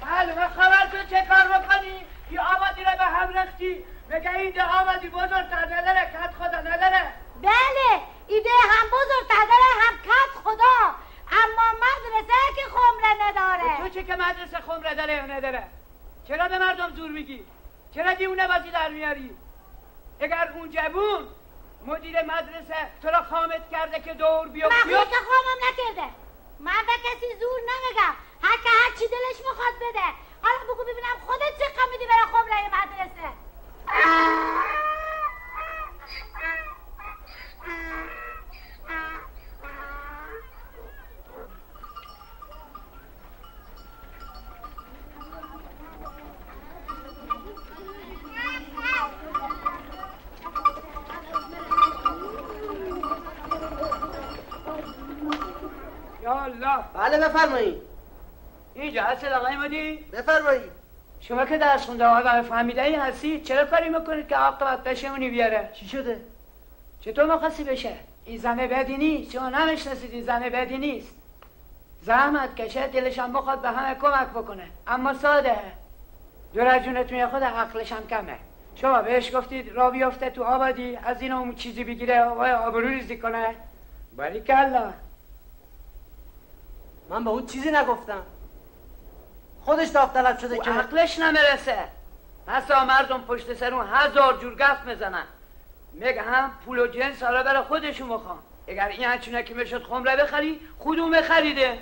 بله من خبر تو چه کار بکنی؟ این آبادی را به هم رختی میگه این ده آبادی بزرگتر نداره کت خدا نداره. بله ایده هم بزرگتر داره هم کت خدا اما مدرسه که خمره نداره. تو چه که مدرسه خمره داره یا نداره؟ چرا به مردم زور میگی؟ چرا دیونه بازی در میاری؟ اگر اون جوون مدیر مدرسه تو را خامت کرده که دور بیفتی. من که خامم نکرده. من به کسی زور نمیگم. هر که هر چی دلش میخواد بده. حالا بگو ببینم خودت چه کم میدی برای خمره مدرسه؟ یا الله. بله بفرمایید. اینجا هست آقای مدیر؟ بفرمایید. شما که درس خونده آدم فهمیده‌ای هستی چرا کاری میکنید که عاقبت بشمونی بیاره؟ چی شده؟ چطور مخصی بشه؟ این زنه بدی نیست. شما نمیشناسید این زنه بدی نیست. زحمت کشه دلشم بخواد به همه کمک بکنه اما ساده. دور از جونتون خود عقلش هم کمه. شما بهش گفتید را بیافته تو آبادی از این اون چیزی بگیره آقای آبرو ریزی کنه؟ باریکلا. من به اون چیزی نگفتم. خودش داوطلب شده که عقلش نمیرسه. بسا مردم پشت سر اون 1000 جور گفت میزنن. میگه هم پول و جنس حالا برای خودشون بخوام. اگر این هنچونه که میشد خمره بخری خودمون خریده.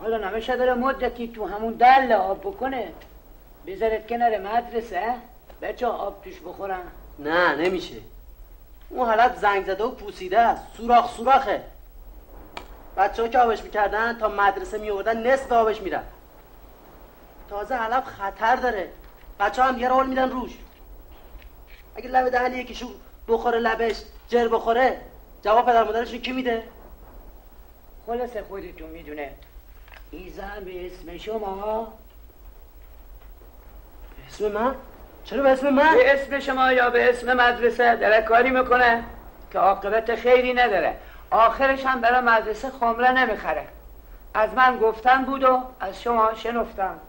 حالا نمیشه داره مدتی تو همون دل آب بکنه بذارت کنار مدرسه بچه آب توش بخورن. نه نمیشه. اون حالت زنگ زده و پوسیده است. سوراخ سوراخه. بچه ها که آبش میکردن تا مدرسه میوردن نصف آبش میرن. تازه علف خطر داره. بچه ها هم یه رول میدن روش. اگه لب دهن یکیشون بخوره لبش جر بخوره جواب پدر مادرشون کی میده؟ خلاصه خودتون میدونه. این زن به اسم شما. به اسم من؟ چرا به اسم من؟ به اسم شما یا به اسم مدرسه داره کاری میکنه که عاقبت خیری نداره. آخرش هم برای مدرسه خمره نمیخره. از من گفتن بود و از شما شنفتم.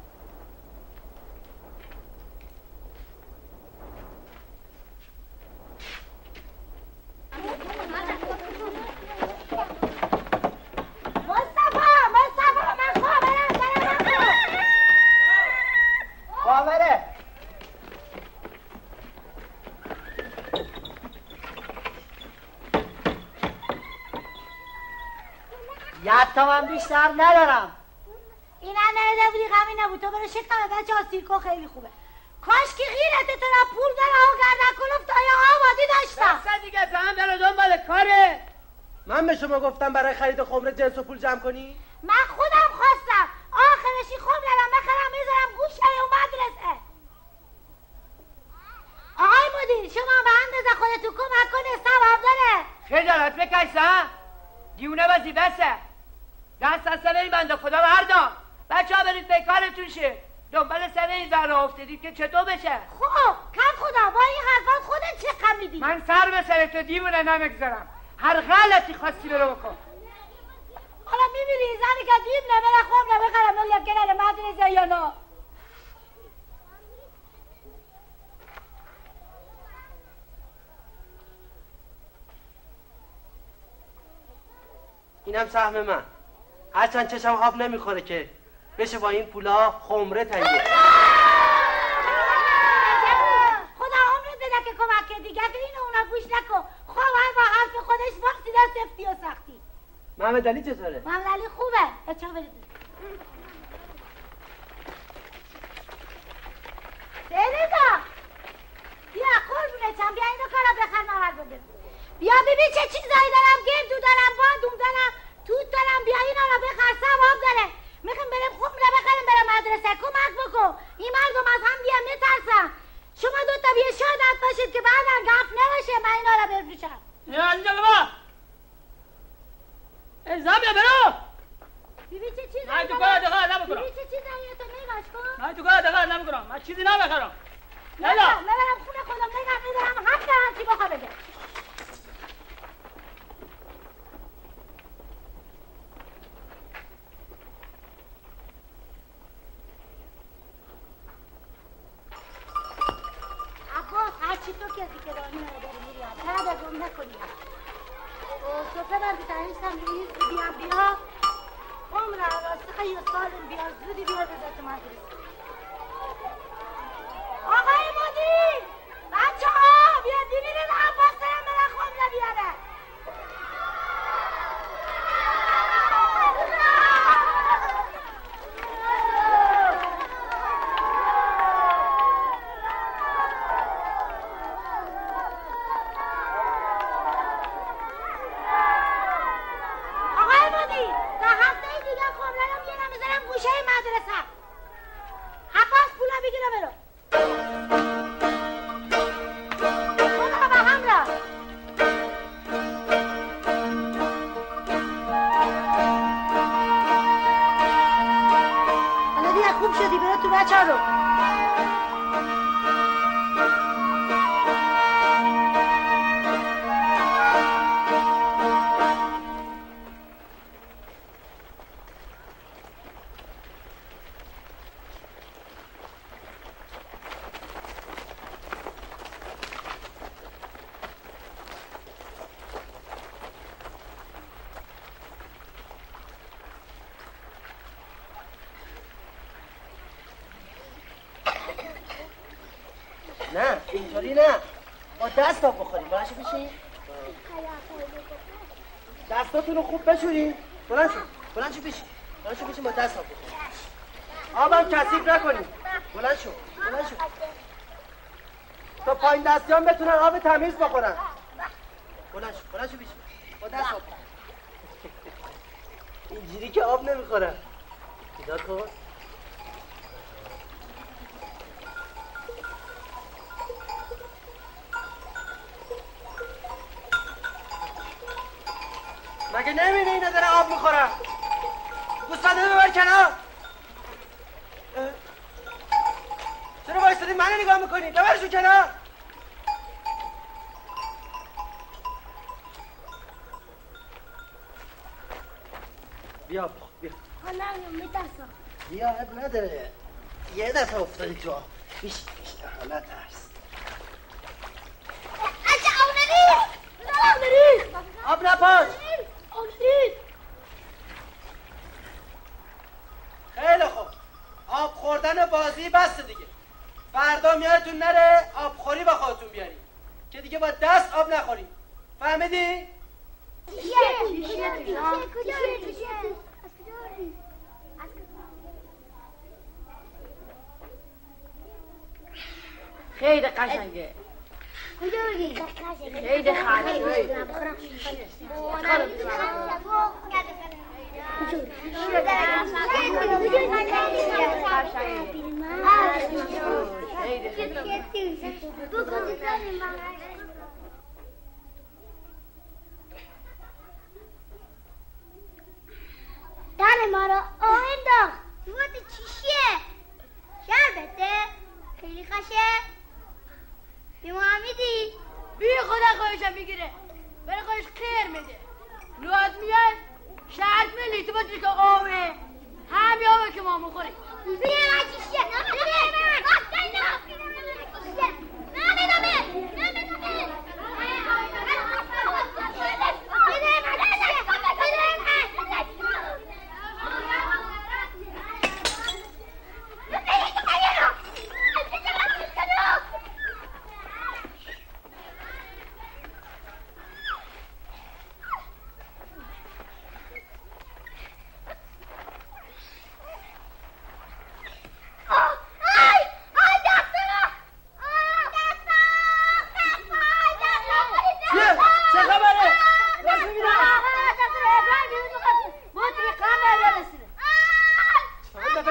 خاوره یه تومن بیشتر ندارم. این نرده بودی غمی نبود. تو برو شکم بچه ها سیرکو خیلی خوبه. کاش که غیرت تو را پول داره ها گردن کلوف تا یا آبادی داشتم. بسه دیگه زن برو دنبال کاره. من به شما گفتم برای خرید خمره جنس و پول جمع کنی؟ من خودم خواستم. آخرشی خمره را بخرم میذارم گوشه اون مدرسه. آقای مدیر شما به اندازه خودتو کمک کنه ثواب داره. خجالت بکش دیونه بازی بسه. دست از سر این بنده خدا بردار. بچه ها برید به کارتون شه. دنبال سر این زن را افتادید که چطور بشه. خب کم خدا با این حرفات خودت چه خمیدی؟ من سر به سر تو دیوونه نمیگذارم. هر غلطی خواستی برو بکن. حالا میبینی زنی که دیو نمیره خب نمیخرم نویم کنار مدرسه یا نه. اینم سهم من. هرچند چشم آب نمیخوره که بشه با این پولا خمره تهیه. خدا عمرت بده که کمک کردی. گفت اینو اونا گوش نکن. خب با حرف خودش وقتی در سفتی و سختی. محمد علی چطوره؟ محمد علی خوبه. بچه برید. سیلیزا بیا قربونتم بیا اینو کارا بخر مور بده. بیا ببین چه چیزایی دارم. گردو دارم، بادوم دارم، توت دارم. بیا اینا رو بخر، ثواب داره. میخوام بریم خمره بخریم برم مدرسه. کمک بکن. این مردم از هم دیگه میترسن. شما دوتا بیا شادت باشید که بعدا گف نباشه من اینا رو بفروشم. یا اینجا بابا زمین برو. ببین چه چیزایی من تو کار دقیق نمیکنم. ببین چه چیزایی تو نگاش کن. من تو کار دقیق نمیکنم. من چیزی نمیخرم. نه برم خونه خودم نگم میدارم حق دارم چی بخوا بگم. عباس هرچی تو کسی که دارمی رو داری میریم چرا بگم نکنیم. صفحه بردی تنیستم بیا عمر راسته یه سالم بیا زودی بیا بذات مدرسه. آقای مدیر بچه ها بیا ببینید عباس دارم برن خمره بیاره. آقای مدیر تا هفته دیگه خمره رو میارم میذارم گوشه مدرسه. عباس پولا بگیره برو. خوب شدی برو تو بچه ها رو. نه اینطوری نه. با دست آب بخوریم. باشه بشین. دستاتون رو خوب بشورین. بلند شو بشین با دست آب بخوریم. آبم کثیف نکنیم. بلند شو تا پایین دستیان بتونن آب تمیز بخورن. بلند شو بشین با دست آب. اینجوری که آب نمیخورن. نگاه کن. مگه نمی‌بینی اینا داره آب میخورن؟ گوسفنده ببر کنار. چرا وایسادی منو نگاه میکنی؟ ببرشون کنار. بیا بیا اب نداره. یه دفعه افتادی تو آب. بیش حالت هست. آب نپاش. خیلی خوب. آب خوردن بازی بسته دیگه. فردا میادتون نره آبخوری با خودتون بیاری که دیگه با دست آب نخوریم. فهمیدی؟ خیلی قشنگه. خیلی خرید. دن ما رو آب انداخت. وقت چیشه؟ شربته؟ خیلی خشه؟ بی محمدی؟ بی خدا خواهشم میگیره. برای خواهش خیر میده. لواد میاد شرط ملی تو باید که آبه همی آبه که ما مخوریم. بیا من چیشه؟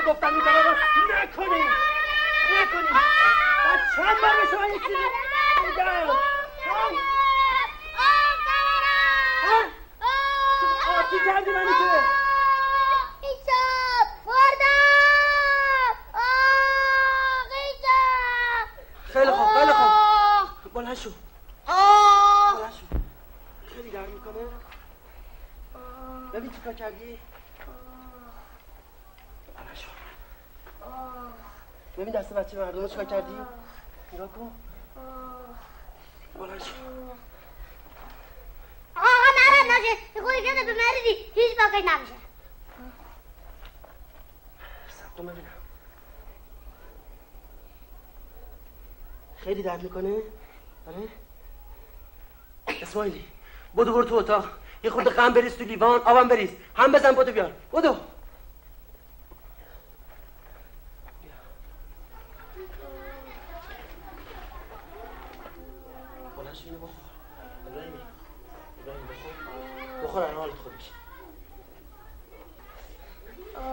گفتم این کارا رو نکنیم. بعد چند بار به شما یک چیزی میگم. آتی کردی منی که ایجاب خوردم. ایجاب. خیلی خوب بلند شو. خیلی درد میکنه. ببین چی کار کردی. بلند شو. ببین دست بچه مردم رو چی کار کردی. نگاه کن. بلند شو. آقا نرد نشه. خودی کنه به مریدی هیچ باقی نمیشه. سب کن ببینم. خیلی درد میکنه؟ آره؟ اسماعیلی برو تو اتاق. یه خورده غم بریز تو لیوان، آبم بریز. هم بزن بدو بیار. بدو. بلند شو اینو بخور. ابراهیم بخور الان حالت خوب میشه.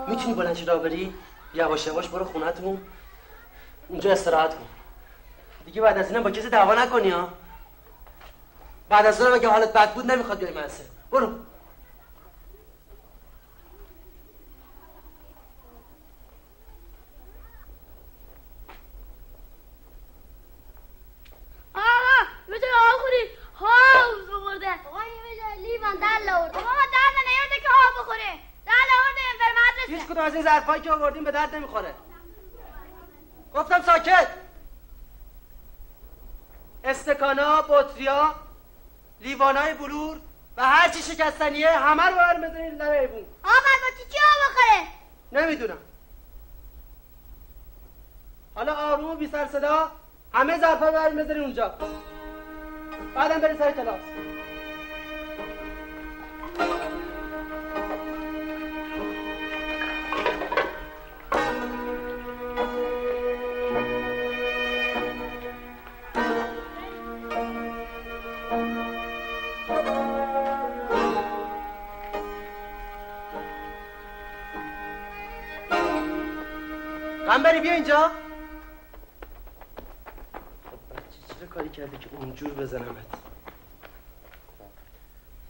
میتونی بلند شو راه بری؟ یواش یواش برو خونه‌تون. اونجا استراحت کن. دیگه بعد از اینم با کسی دعوا نکنی ها. بعد از اونم اگه حالت بد بود نمیخواد بیای مدرسه. برو. آقا میتونی آب خوری؟ حافظ بخورده. آقا یه لیوان در لورده. آقا در نیارده که آب بخوره. در لورده این بر مدرسه. هیچ کدوم از این ظرفایی که آوردیم به درد نمیخوره. گفتم ساکت. استکانا، بطریا، لیوانای بلور و هر چی شکستنیه همه رو برم بزنید لب ایوون. آقا با چی آب بخوره؟ نمیدونم. حالا آروم و بی سر صدا همه ظرفا رو برم بزنید اونجا. بعدم برید سر کلاس. قنبری بیا اینجا. بچه چرا کاری کرده که اونجور بزنمت؟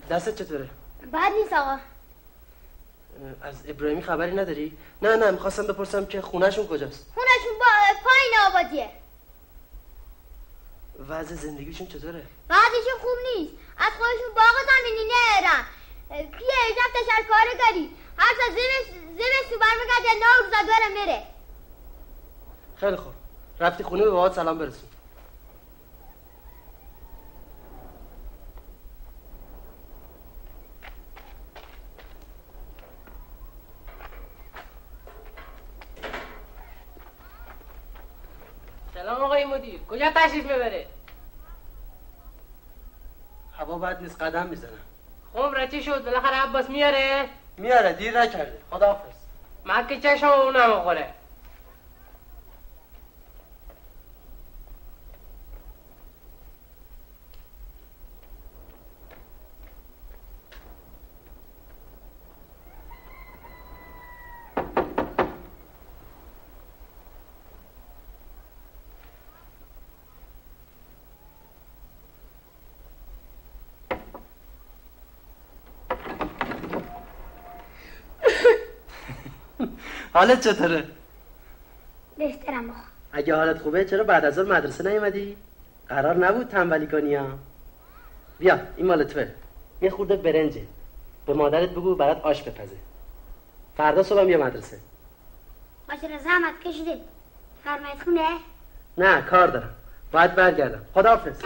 دستت چطوره؟ بد نیست آقا. از ابراهیمی خبری نداری؟ نه میخواستم بپرسم که خونهشون کجاست؟ خونهشون پایین آبادیه. وضع زندگیشون چطوره؟ وضعشون خوب نیست. از خودشون باغ زمینی نهرن. پیه ایجاب تشکارگاری. هر تا زمستون برمیگرده 9 روزا دوره میره. خیلی خوب. رفتی خونه به بابات سلام برسون. سلام آقای مدیر. کجا تشریف میبره؟ هوا بد نیست قدم میزنم. خب چی شد؟ بالاخره عباس میاره دیر نکرده. خداحافظ. من که چشم اون نمیخوره. حالت چطوره؟ بهترم آقا. اگه حالت خوبه چرا بعد از اون مدرسه نیومدی؟ قرار نبود تنبلی کنی ها. بیا این مال توه. یه خورده برنجه. به مادرت بگو برات آش بپزه. فردا صبح بیا مدرسه. باشه زحمت کشیدیم. فرمایت خونه؟ نه کار دارم. باید برگردم. خداحافظ.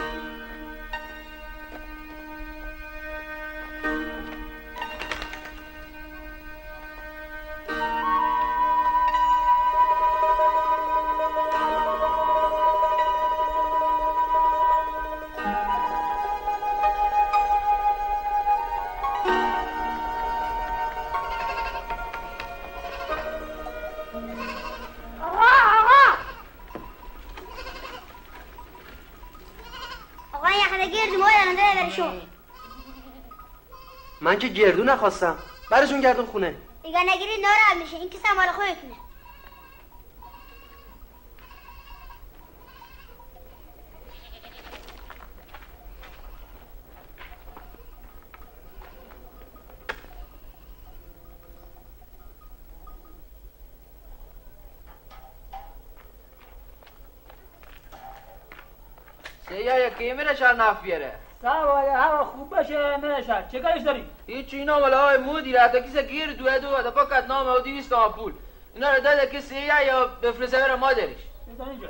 من که گردو نخواستم. برشون گردون خونه. دیگه نگیری ناراحت میشه. این که سمال خودتونه. که میره شهر نفت بیاره. سوای هوا خوب باشه میره شهر. چه کارش داری؟ هیچ اینا مال آقای مدیر حتی کسی گیر دو فقط نامه و 200 تومن پول. اینا رو داده کسی یا بفرسته بره مادرش. بزن اینجا.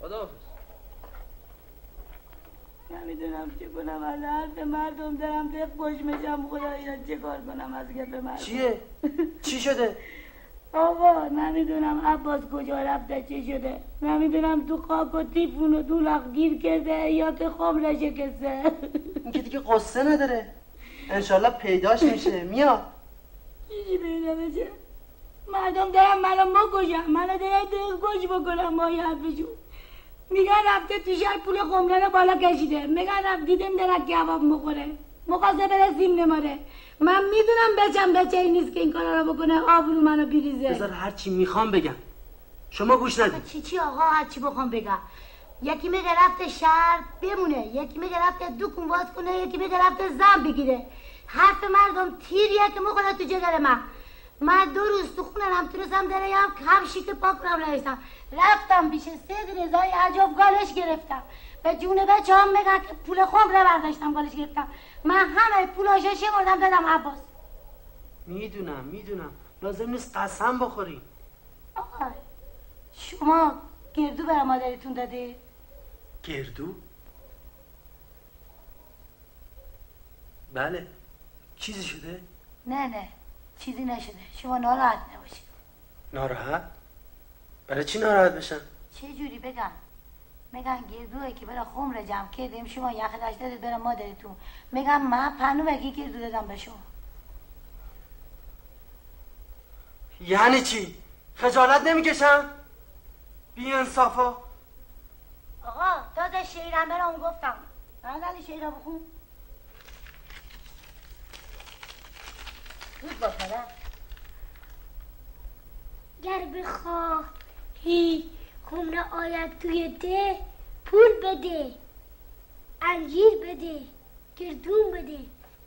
خداحافظ. نمیدونم چه کنم، از حرف مردم دارم دق خوش میشم. خدایا چه کار کنم از گپ مردم. چیه؟ چی شده؟ آقا نمیدونم عباس کجا رفته، چه شده. نمیدونم تو خاک و تیفون و دولاق گیر کرده یا که خمره شکسته. این که دیگه قصه نداره، انشالله پیداش میشه. میاد چیزی پیدا بشه. مردم دارم منو بکشم، منو دارم دلگوش بکنم با یه حرفشون. میگن رفته تو شهر پول خمره رو بالا کشیده. میگن رفت دیدیم درک کباب میخوره، مخواسته بره سیم نماره. من میدونم بچه ای نیست که این کارا رو بکنه، آبرو منو بیریزه. بذار هرچی میخوام بگم، شما گوش ندید. چی آقا هرچی بخوام بگم. یکی میگه رفته شهر بمونه، یکی میگه رفته دکون باز کنه، یکی میگه رفته زن بگیره. حرف مردم تیریه که میخوره تو جگر من 2 روز تو خونه نمیتونستم دریم، کفشی که پاک کنم نوشتم. رفتم پیش سید رضای عجب گالش گرفتم. به جون بچه هم میگن که پول خمره برداشتم گالش گرفتم. من همه پولاشو شمردم دادم عباس. میدونم لازم نیست قسم بخوری. آقا شما گردو برای مادرتون داده؟ گردو؟ بله. چیزی شده؟ نه چیزی نشده. شما ناراحت نباشید. ناراحت؟ برای چی ناراحت بشن؟ چه جوری بگم؟ میگن گردوه که برای خمره جمع کردیم، شما یخلش دادید برای مادرتون. میگم من پنو بگی گردو دادم به شما. یعنی چی؟ خجالت نمیکشم؟ بی انصافا. آقا تازه شعرم برام گفتم. علی شعرها بخون. بود با پدر. گر بخواهی خمره آید توی ده، پول بده، انجیر بده، گردون بده.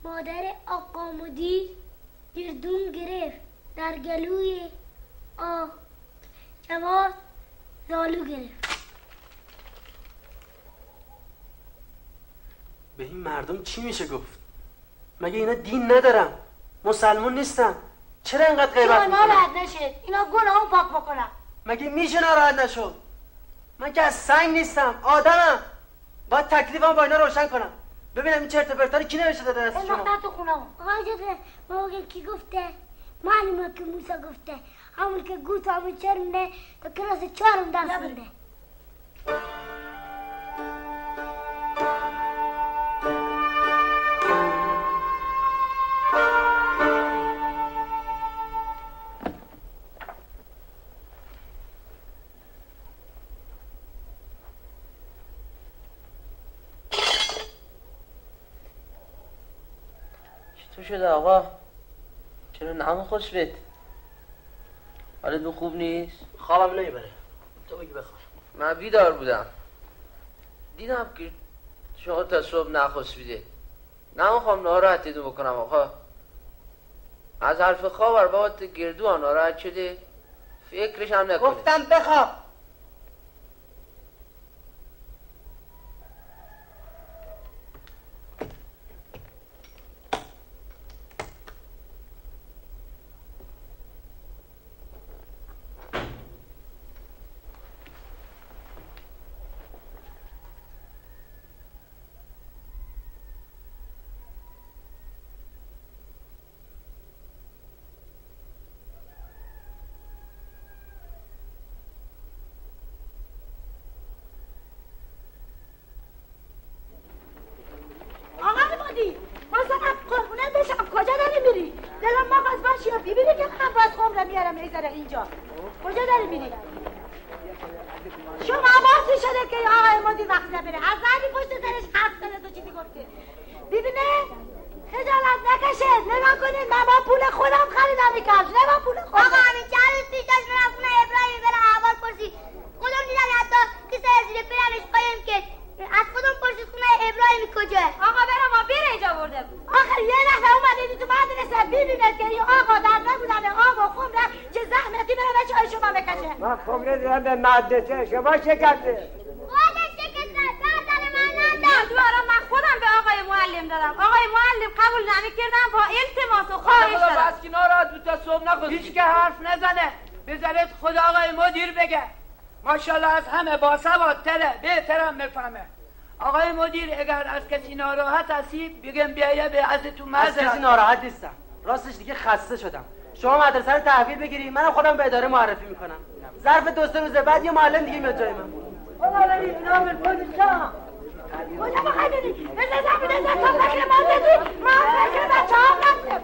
مادر آقا مدیر گردون گرفت، در گلوی جواد زالو گرفت. به این مردم چی میشه گفت؟ مگه اینا دین ندارن؟ مسلمون نیستن؟ چرا اینقدر غیبت میکنن؟ ناراحت نشد، اینا گناهو پاک بکنم. مگه میشه ناراحت نشد؟ من که از سنگ نیستم، آدمم. باید تکلیفم با اینا روشن کنم. ببینم این چرت و پرتا رو کی نوشته داده دست شما؟ انداخته تو خونم. آقا جده بابا کی گفته؟ معلومه که موسی گفته. همون که گوت همون چرمه تا کلاس 4 درس خونده. چطور شده آقا؟ چرا نام خوش بید؟ حالتون خوب نیست؟ خوابم نمیبره. تو بگی بخواب. من بیدار بودم، دیدم که شما تا صبح نخوش بیده. نمیخوام ناراحتتون بکنم آقا. از حرف خواب بابت گردو ناراحت شده، فکرش هم نکنه. گفتم بخواب. میذاره اینجا. کجا داری میری؟ شما باعث شده که آقای مدیر وقت نبره. از زنی پشت سرش حرف زده تو چیزی گفته. ببینه خجالت نکشه. نگاه کنید من با پول خودم خریدم این کفش. نه با پول خودم. آقا همین چند روز پیش داشت میرم خونه ابراهیم برم احوال پرسید. خودم دیدم حتی کسی زیر پیرنش قایم کرد. از خودم پرسید خونه ابراهیم کجاه؟ آقا برم ما بیر اینجا برده بود. آخر یه لحظه اومدید تو مدرسه ببینید که این آقا در نبودن آب و خمره چه زحمتی به بچه‌های شما بکشه. من خمره دارم به مدرسه شما چه کرده؟ خودش چه کرده؟ دادر من نداد. دوباره من خودم به آقای معلم دادم. آقای معلم قبول نمی‌کردن با التماس و خواهش دادم. بس که ناراحت بود تا صبح نخود. هیچ که حرف نزنه. بذارید خدا آقای مدیر بگه. ماشاءالله از همه باسوادتره، بهترم میفهمه. آقای مدیر اگر از کسی ناراحت هستی بگم بیایه به ازتون معذرت. از کسی ناراحت نیستم. راستش دیگه خسته شدم. شما مدرسه رو تحویل بگیری، منم خودم به اداره معرفی میکنم. ظرف 2-3 روز بعد یه معلم دیگه میاد جای من. بابا بری اینا من پلیسا. کجا بخوای بری؟ بذار زمین تا بکره ما بدی. ما فکر بچه‌ها رفتیم.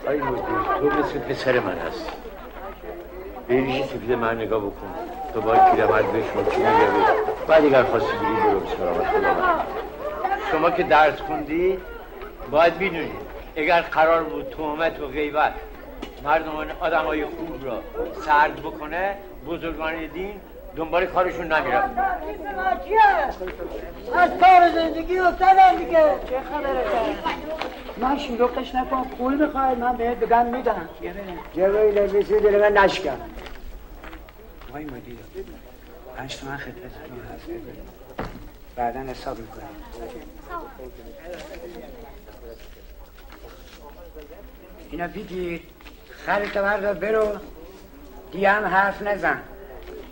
آی مدیر تو مثل پسر من هست. به ریش سفید من نگاه بکن. تو باید پیرمرد بشون چی میگه بعد اگر خواستی بری برو بسرامت خدا. شما که درس خوندی باید میدونی اگر قرار بود تهمت و غیبت مردمان آدمای خوب را سرد بکنه بزرگان دین دنبال کارشون نمیرفت. از کار زندگی افتادم دیگه. چه خبره؟ من شلوغش نکن. پول میخوای من بهت بگم میدم. جوایی نویسی داره من نشکم. آقای مدیر 5 تومن خدمتتون هست ببینید. بعدا حساب میکنیم. اینا بگیر خرید بردار برو دیگه هم حرف نزن.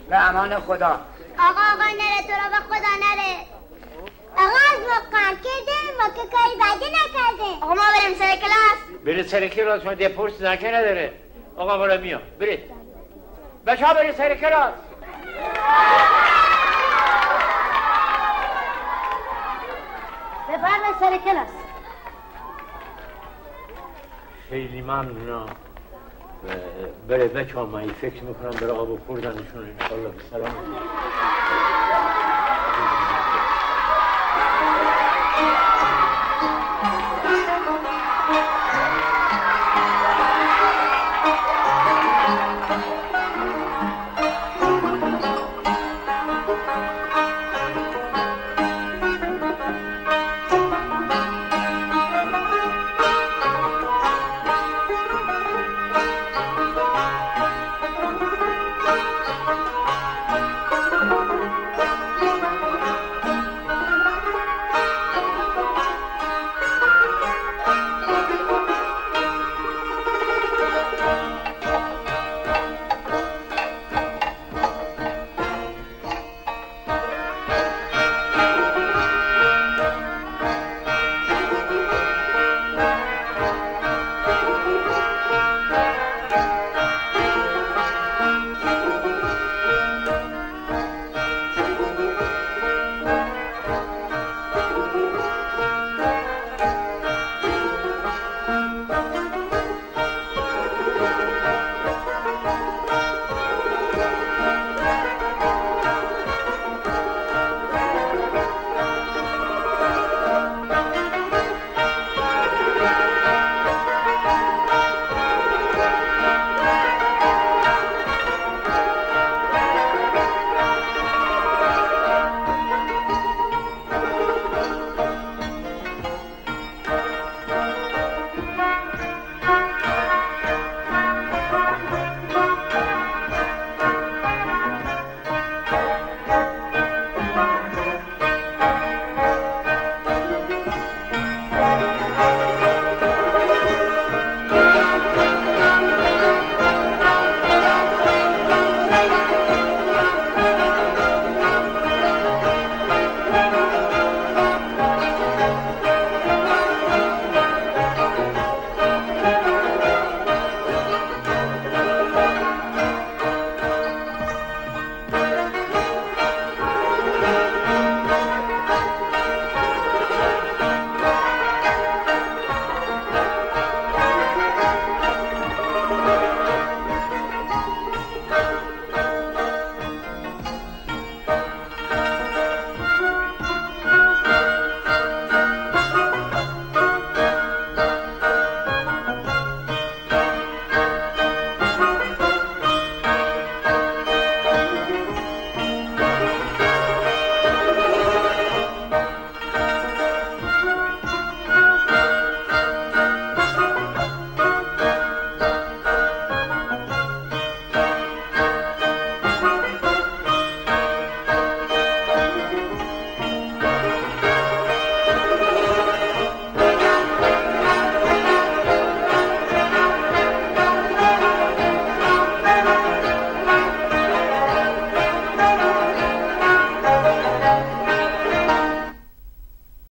به امان خدا. آقا نره تو را به خدا نره. آقا از ما قرد کرده ما که کاری بدی نکرده. آقا ما بریم سر کلاس. بره سر کلاس ما دپورس نکه نداره. آقا برای میام برید بچه ها برید سر کلاس. بفرمایید سر کلاس. خیلی ممنونم. بره بچه ها من فکر میکنم برای آب خوردنشون انشالله به سلام.